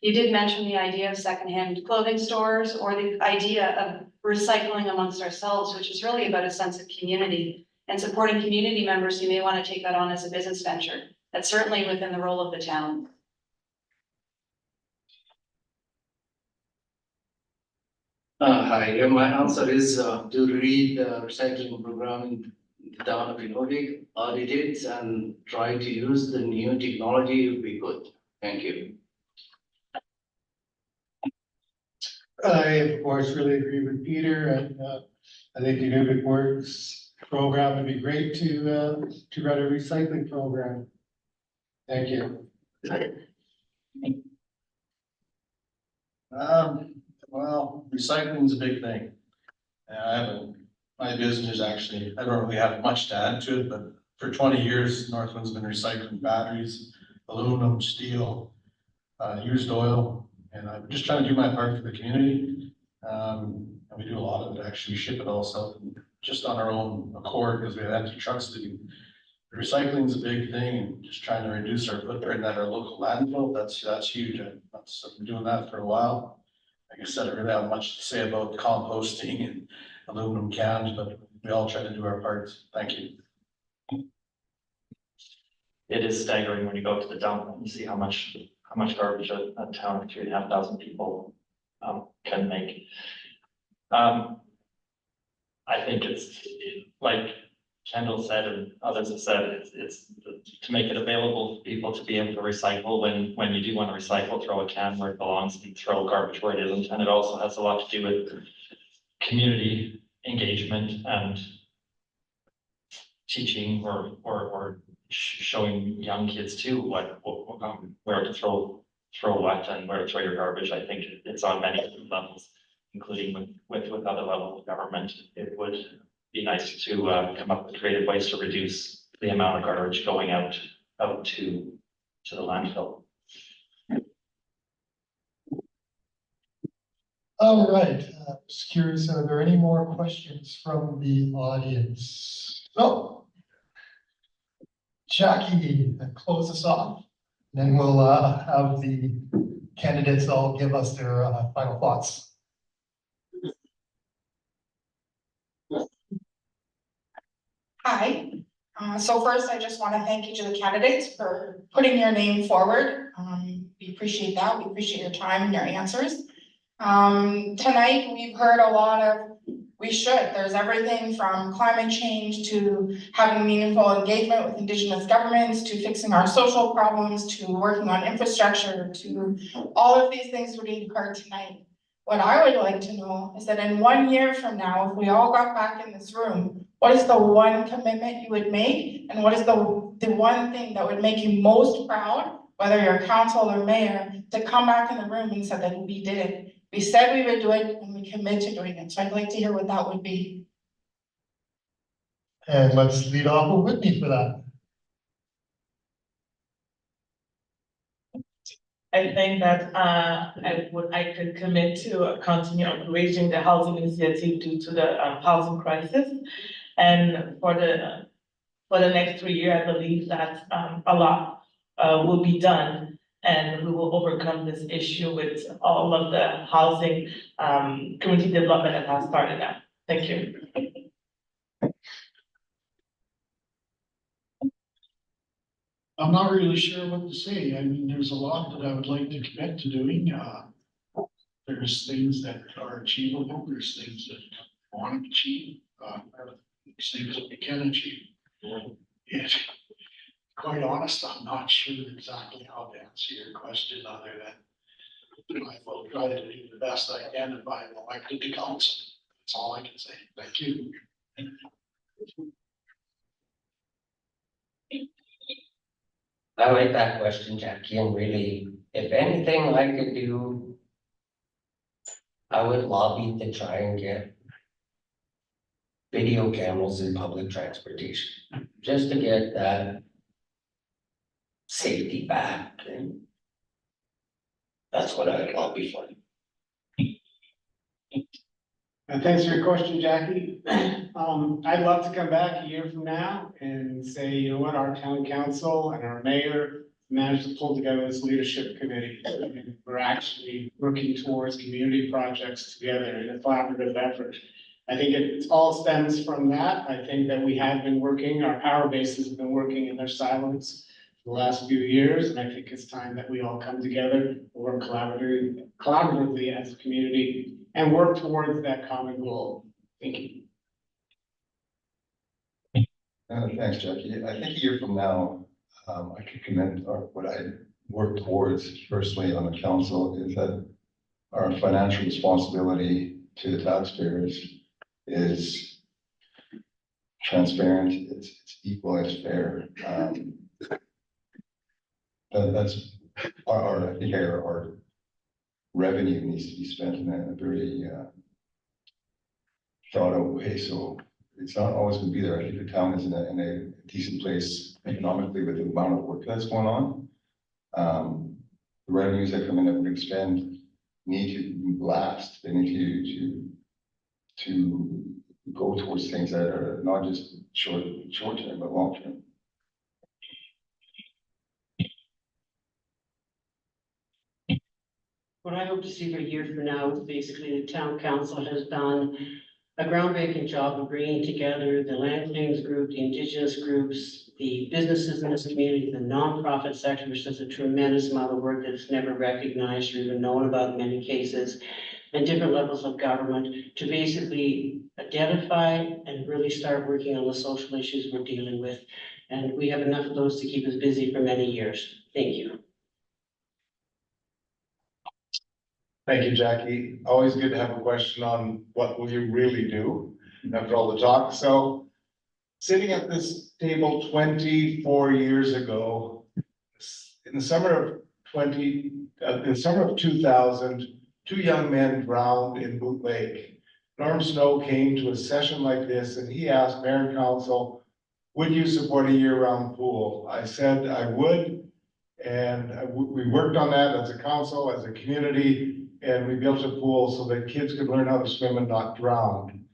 You did mention the idea of secondhand clothing stores or the idea of recycling amongst ourselves, which is really about a sense of community and supporting community members who may want to take that on as a business venture. That's certainly within the role of the town. Hi, my answer is to read the recycling program in the town of Inuvik, audit it and try to use the new technology would be good. Thank you. I, of course, really agree with Peter, and I think the Inuvik Works program would be great to run a recycling program. Thank you. Well, recycling is a big thing. My business actually, I don't really have much to add to it, but for 20 years, Northland's been recycling batteries, aluminum, steel, used oil, and I'm just trying to do my part for the community. And we do a lot of it, actually. We ship it also just on our own accord because we have empty trucks to do. Recycling is a big thing, and just trying to reduce our footprint at our local landfill, that's huge. I've been doing that for a while. Like I said, I really have much to say about composting and aluminum cans, but we all try to do our parts. Thank you. It is staggering when you go to the dump and you see how much garbage a town of 3,500 people can make. I think it's like Kendall said and others have said, it's to make it available for people to be able to recycle when you do want to recycle, throw a can where it belongs and throw garbage where it isn't. And it also has a lot to do with community engagement and teaching or showing young kids too where to throw what and where to throw your garbage. I think it's on many different levels, including with other levels of government. It would be nice to come up with creative ways to reduce the amount of garbage going out to the landfill. All right, just curious, are there any more questions from the audience? So, Jackie, close us off. Then we'll have the candidates all give us their final thoughts. Hi, so first I just want to thank each of the candidates for putting your name forward. We appreciate that. We appreciate your time and your answers. Tonight we've heard a lot of there's everything from climate change to having meaningful engagement with Indigenous governments, to fixing our social problems, to working on infrastructure, to all of these things we've heard tonight. What I would like to know is that in 1 year from now, if we all got back in this room, what is the one commitment you would make? And what is the one thing that would make you most proud, whether you're council or mayor, to come back in the room and say that we did it? We said we would do it and we commit to doing it. So I'd like to hear what that would be. And let's lead off with Whitney for that. I think that I could commit to continue raising the housing initiative due to the housing crisis. And for the next 3 years, I believe that a lot will be done. And we will overcome this issue with all of the housing community development that has started now. Thank you. I'm not really sure what to say. I mean, there's a lot that I would like to commit to doing. There's things that are achievable. There's things that I want to achieve. There's things that we can achieve. And quite honest, I'm not sure exactly how to answer your question other than I will try to do the best I can if I'm elected to council. That's all I can say. Thank you. I like that question, Jackie, and really, if anything I could do, I would lobby to try and get video cameras in public transportation, just to get that safety back, and that's what I would lobby for. And thanks for your question, Jackie. I'd love to come back a year from now and say, you know what, our town council and our mayor managed to pull together this leadership committee. And we're actually working towards community projects together in a collaborative effort. I think it all stems from that. I think that we have been working, our power bases have been working in their silence for the last few years. And I think it's time that we all come together, work collaboratively as a community, and work towards that common goal. Thank you. Thanks, Jackie. I think a year from now, I could commit what I work towards personally on the council is that our financial responsibility to the taxpayers is transparent, it's equal, it's fair. That's I think our revenue needs to be spent in a very thought out way. So it's not always going to be there. I think the town is in a decent place economically with the amount of work that's going on. The revenues that come in that we expend need to last. They need to go towards things that are not just short term, but long term. What I hope to see for a year from now is basically the town council has done a groundbreaking job of bringing together the land claims group, the indigenous groups, the businesses in this community, the nonprofit sector, which does a tremendous amount of work that's never recognized or even known about in many cases. and different levels of government to basically identify and really start working on the social issues we're dealing with. And we have enough of those to keep us busy for many years. Thank you. Thank you, Jackie. Always good to have a question on what will you really do after all the talk. So sitting at this table 24 years ago, in the summer of 2000, two young men drowned in Boot Lake. Norm Snow came to a session like this and he asked mayor and council, would you support a year-round pool? I said I would. And we worked on that as a council, as a community, and we built a pool so that kids could learn how to swim and not drown.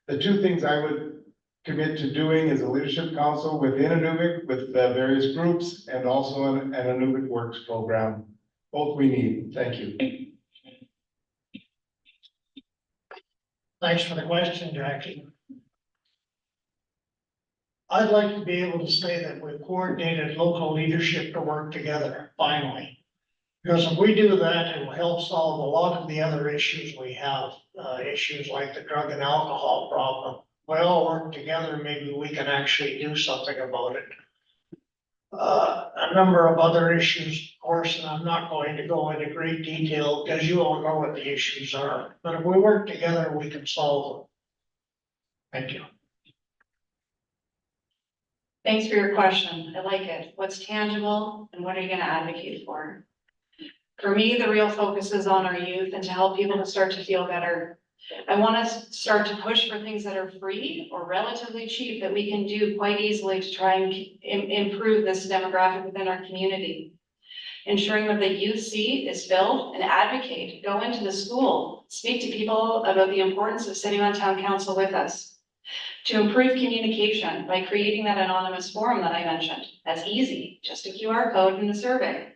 The two things I would commit to doing as a leadership council within Inuvik with various groups and also an Inuvik Works program. Both we need. Thank you. Thanks for the question, Jackie. I'd like to be able to say that we've coordinated local leadership to work together, finally. Because if we do that, it will help solve a lot of the other issues we have, issues like the drug and alcohol problem. We all work together, maybe we can actually do something about it. A number of other issues, of course, and I'm not going to go into great detail because you all know what the issues are. But if we work together, we can solve them. Thank you. Thanks for your question. I like it. What's tangible and what are you gonna advocate for? For me, the real focus is on our youth and to help people to start to feel better. I want us to start to push for things that are free or relatively cheap that we can do quite easily to try and improve this demographic within our community. Ensuring that the youth seat is filled and advocate, go into the school, speak to people about the importance of sitting on town council with us. To improve communication by creating that anonymous forum that I mentioned. That's easy, just a QR code in the survey.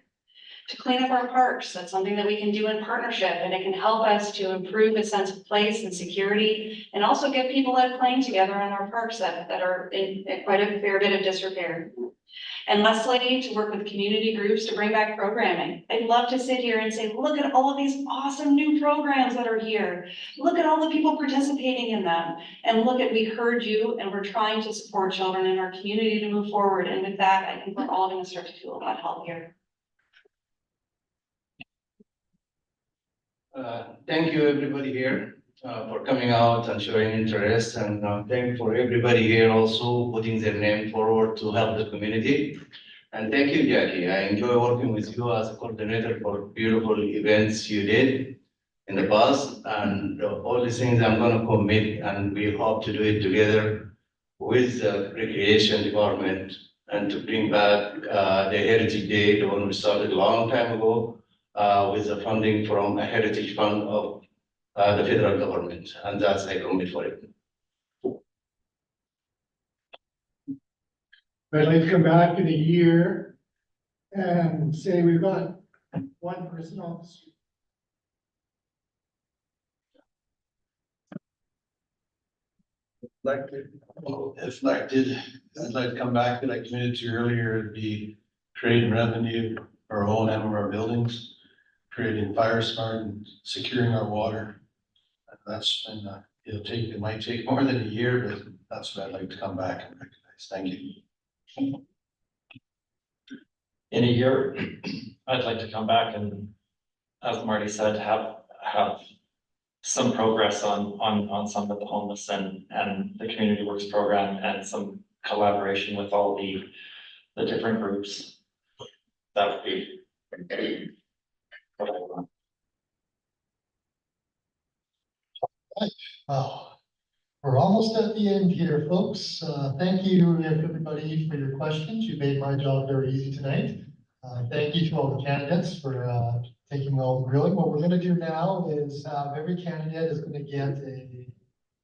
To clean up our parks, that's something that we can do in partnership and it can help us to improve a sense of place and security and also get people out playing together in our parks that are in quite a fair bit of disrepair. And lastly, to work with community groups to bring back programming. I'd love to sit here and say, look at all of these awesome new programs that are here. Look at all the people participating in them. And look at, we heard you and we're trying to support children in our community to move forward. And with that, I think we're all gonna start to feel a lot healthier. Thank you, everybody here, for coming out and showing interest, and thank you for everybody here also putting their name forward to help the community. And thank you, Jackie. I enjoy working with you as a coordinator for beautiful events you did in the past, and all these things I'm gonna commit, and we hope to do it together with the recreation department and to bring back the Heritage Day, the one we started a long time ago. With the funding from a heritage fund of the federal government, and that's I commit for it. I'd like to come back in a year and say we've got one person on the street. If elected, I'd like to come back that I committed to earlier, it'd be creating revenue for our own and our buildings, creating fire smart and securing our water. That's, and it might take more than a year, but that's what I'd like to come back and recognize. Thank you. In a year, I'd like to come back and, as Marty said, have some progress on some of the homeless and the community works program and some collaboration with all the different groups. That would be what I want. Oh, we're almost at the end here, folks. Thank you, everybody, for your questions. You made my job very easy tonight. Thank you to all the candidates for taking all the grilling. What we're gonna do now is every candidate is gonna get a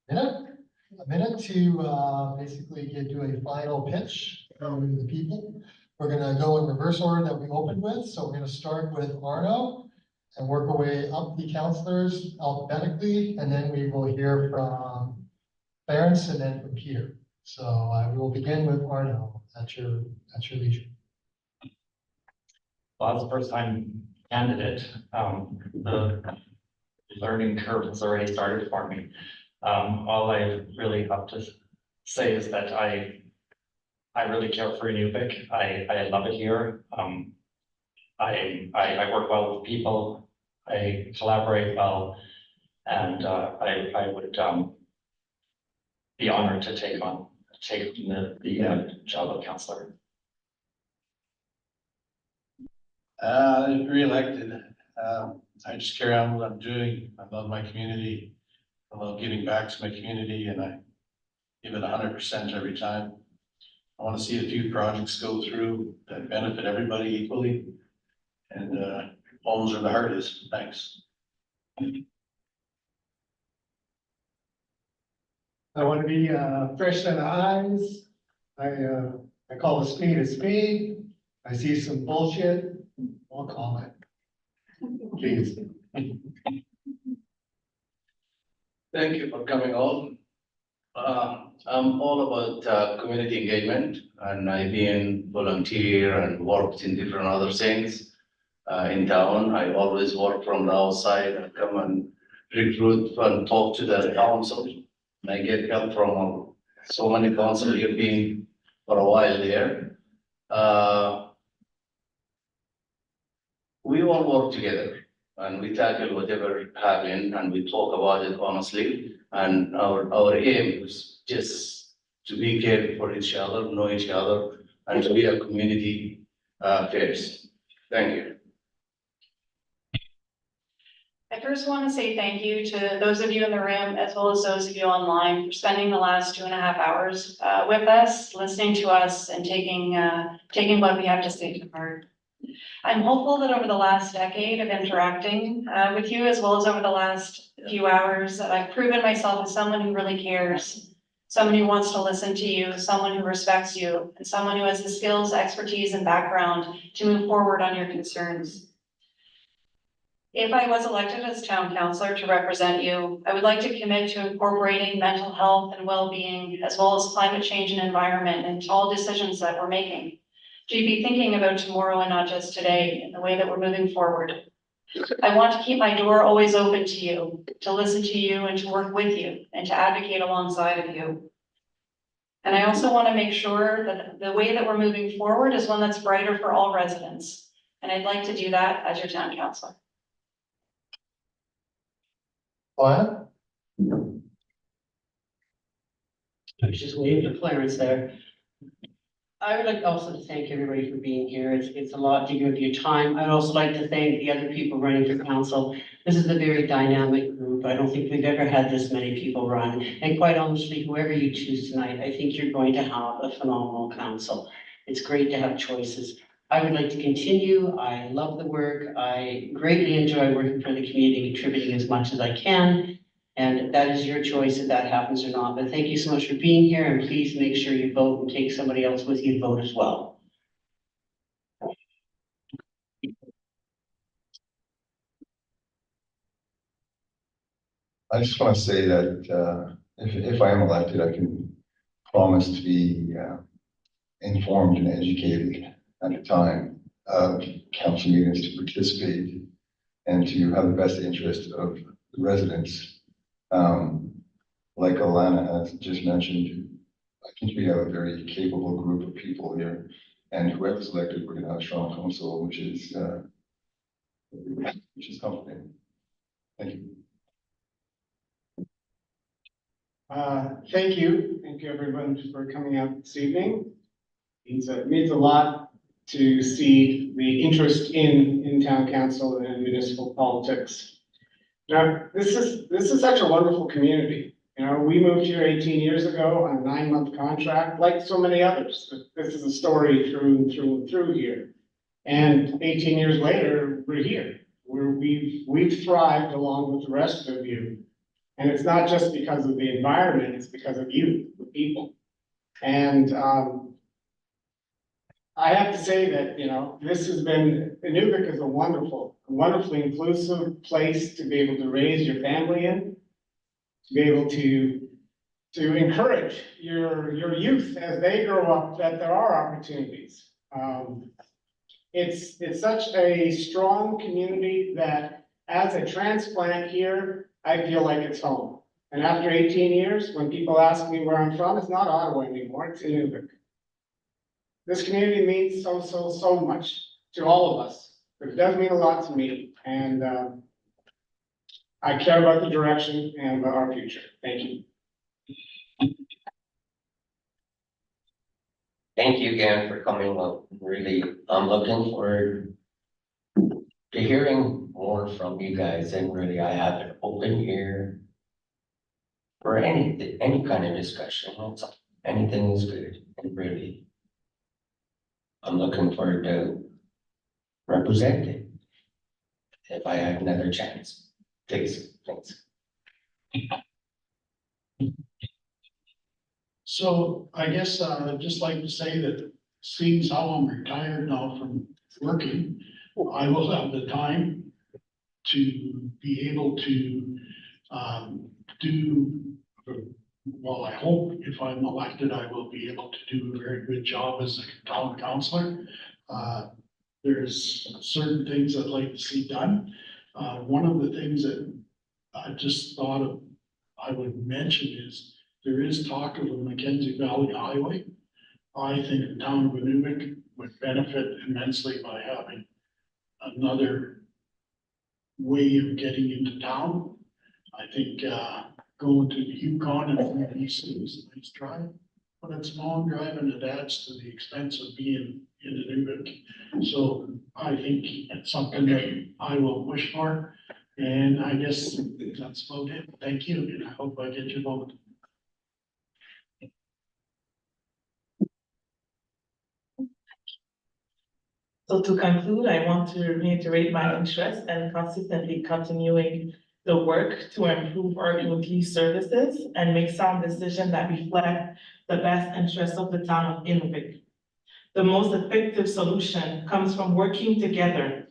minute to basically do a final pitch to the people. We're gonna go in reverse order that we opened with. So we're gonna start with Arno and work our way up the councilors alphabetically, and then we will hear from Clarence and then from Peter. So we will begin with Arno at your leisure. Well, as a first time candidate, the learning curve has already started for me. All I really have to say is that I really care for Inuvik. I love it here. I work well with people. I collaborate well, and I would be honored to take the job of counselor. Re-elected, I just carry on what I'm doing. I love my community. I love giving back to my community, and I give it 100% every time. I want to see a few projects go through that benefit everybody equally. And homes are the hardest. Thanks. I want to be fresh set of eyes. I call a spade a spade. I see some bullshit, I'll call it. Please. Thank you for coming all. I'm all about community engagement, and I've been volunteer and worked in different other things in town. I always work from the outside and come and recruit and talk to the council. And I get help from so many council here being for a while there. We all work together and we tackle whatever happened and we talk about it honestly. And our aim is just to be cared for each other, know each other, and to be a community first. Thank you. I first want to say thank you to those of you in the room, as well as those of you online, for spending the last 2.5 hours with us, listening to us, and taking what we have to say to heart. I'm hopeful that over the last decade of interacting with you, as well as over the last few hours, that I've proven myself as someone who really cares, someone who wants to listen to you, someone who respects you, and someone who has the skills, expertise, and background to move forward on your concerns. If I was elected as town councillor to represent you, I would like to commit to incorporating mental health and well-being, as well as climate change and environment, into all decisions that we're making. To be thinking about tomorrow and not just today in the way that we're moving forward. I want to keep my door always open to you, to listen to you and to work with you and to advocate alongside of you. And I also want to make sure that the way that we're moving forward is one that's brighter for all residents. And I'd like to do that as your town councillor. What? I was just waiting for Clarence there. I would like also to thank everybody for being here. It's a lot to give your time. I'd also like to thank the other people running for council. This is a very dynamic group. I don't think we've ever had this many people run. And quite honestly, whoever you choose tonight, I think you're going to have a phenomenal council. It's great to have choices. I would like to continue. I love the work. I greatly enjoy working for the community, contributing as much as I can. And that is your choice if that happens or not. But thank you so much for being here, and please make sure you vote and take somebody else with you to vote as well. I just want to say that if I am elected, I can promise to be informed and educated at the time of council meetings, to participate and to have the best interest of the residents. Like Alana has just mentioned, I think we have a very capable group of people here, and whoever's elected, we're going to have a strong council, which is comforting. Thank you. Thank you. Thank you everyone for coming out this evening. It means a lot to see the interest in town council and municipal politics. Now, this is such a wonderful community. You know, we moved here 18 years ago on a 9-month contract, like so many others. This is a story through here. And 18 years later, we're here. We've thrived along with the rest of you. And it's not just because of the environment, it's because of you, the people. And I have to say that, you know, Inuvik is a wonderfully inclusive place to be able to raise your family in, to be able to encourage your youth as they grow up, that there are opportunities. It's such a strong community that as a transplant here, I feel like it's home. And after 18 years, when people ask me where I'm from, it's not Ottawa anymore, it's Inuvik. This community means so much to all of us, but it does mean a lot to me, and I care about the direction and about our future. Thank you. Thank you again for coming up. Really, I'm looking forward to hearing more from you guys, and really, I have an open ear for any kind of discussion. Anything is good, and really, I'm looking forward to representing if I have another chance. Please, thanks. So I guess I'd just like to say that seeing how I'm retired now from working, I will have the time to be able to do, well, I hope if I'm elected, I will be able to do a very good job as a town councillor. There's certain things I'd like to see done. One of the things that I just thought of, I would mention is there is talk of a Mackenzie Valley Highway. I think the town of Inuvik would benefit immensely by having another way of getting into town. I think going to the Yukon and from the east is a nice drive, but it's a long drive and it adds to the expense of being in Inuvik. So I think it's something that I will push for. And I guess that's about it. Thank you, and I hope I get your vote. So to conclude, I want to reiterate my interest in consistently continuing the work to improve our community services and make sound decisions that reflect the best interests of the town of Inuvik. The most effective solution comes from working together,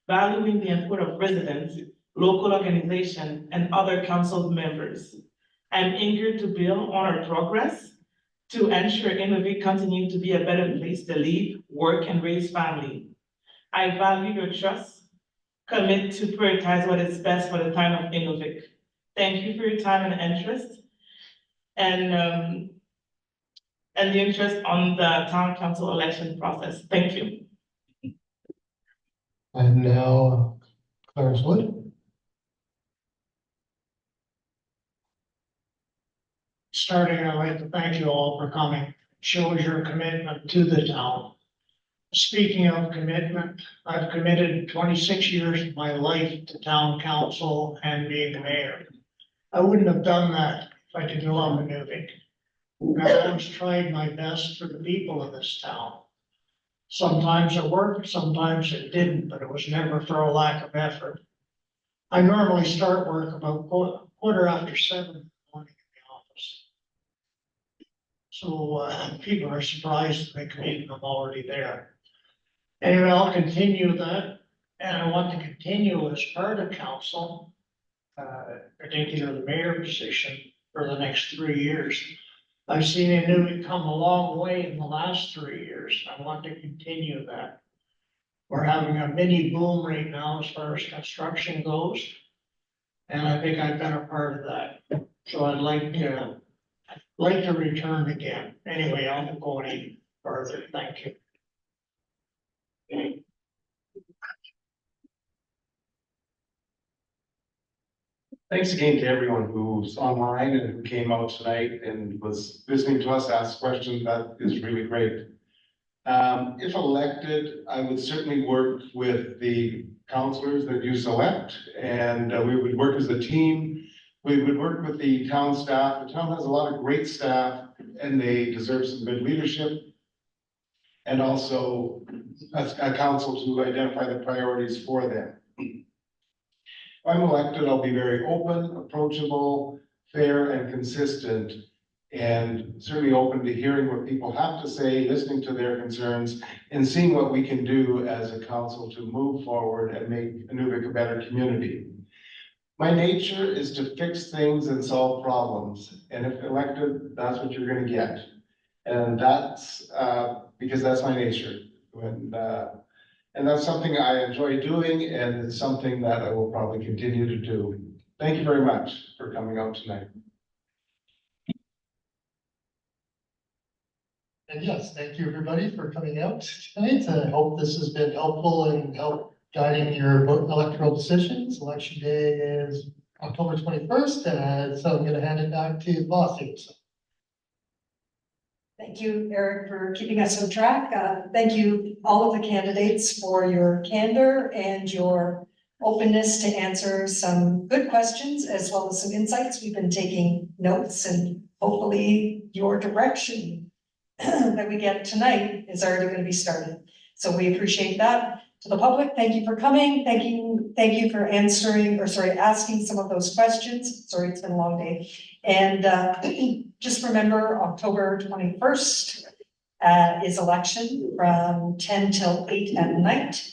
valuing the input of residents, local organizations, and other council members. I'm eager to build on our progress to ensure Inuvik continue to be a better place to live, work, and raise family. I value your trust, commit to prioritize what is best for the town of Inuvik. Thank you for your time and interest, and the interest on the town council election process. Thank you. And now Clarence Wood. Starting, I'd like to thank you all for coming. Shows your commitment to the town. Speaking of commitment, I've committed 26 years of my life to town council and being mayor. I wouldn't have done that if I didn't love Inuvik. I've always tried my best for the people of this town. Sometimes it worked, sometimes it didn't, but it was never for a lack of effort. I normally start work about 7:15 in the morning in the office. So people are surprised when they come in and I'm already there. Anyway, I'll continue that, and I want to continue as part of council, particularly the mayor position for the next 3 years. I've seen Inuvik come a long way in the last 3 years. I want to continue that. We're having a mini boom right now as far as construction goes. And I think I've been a part of that. So I'd like to return again. Anyway, I won't go any further. Thank you. Thanks again to everyone who's online and who came out tonight and was listening to us ask questions. That is really great. If elected, I would certainly work with the councilors that you select, and we would work as a team. We would work with the town staff. The town has a lot of great staff and they deserve some good leadership. And also a council to identify the priorities for them. If I'm elected, I'll be very open, approachable, fair, and consistent, and certainly open to hearing what people have to say, listening to their concerns, and seeing what we can do as a council to move forward and make Inuvik a better community. My nature is to fix things and solve problems, and if elected, that's what you're gonna get. And that's because that's my nature. And that's something I enjoy doing, and it's something that I will probably continue to do. Thank you very much for coming out tonight. And yes, thank you everybody for coming out tonight. I hope this has been helpful and help guiding your electoral decisions. Election day is October 21st, so I'm gonna hand it back to the boss here. So. Thank you, Eric, for keeping us on track. Thank you, all of the candidates, for your candor and your openness to answer some good questions as well as some insights. We've been taking notes, and hopefully your direction that we get tonight is already going to be started. So we appreciate that. To the public, thank you for coming. Thank you for asking some of those questions. Sorry, it's been a long day. And just remember, October 21st is election from 10 till 8 at night.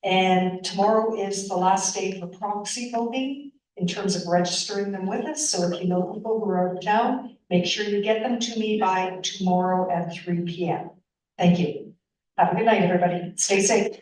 And tomorrow is the last day for proxy voting in terms of registering them with us. So if you know people who are out of town, make sure you get them to me by tomorrow at 3 p.m. Thank you. Have a good night, everybody. Stay safe.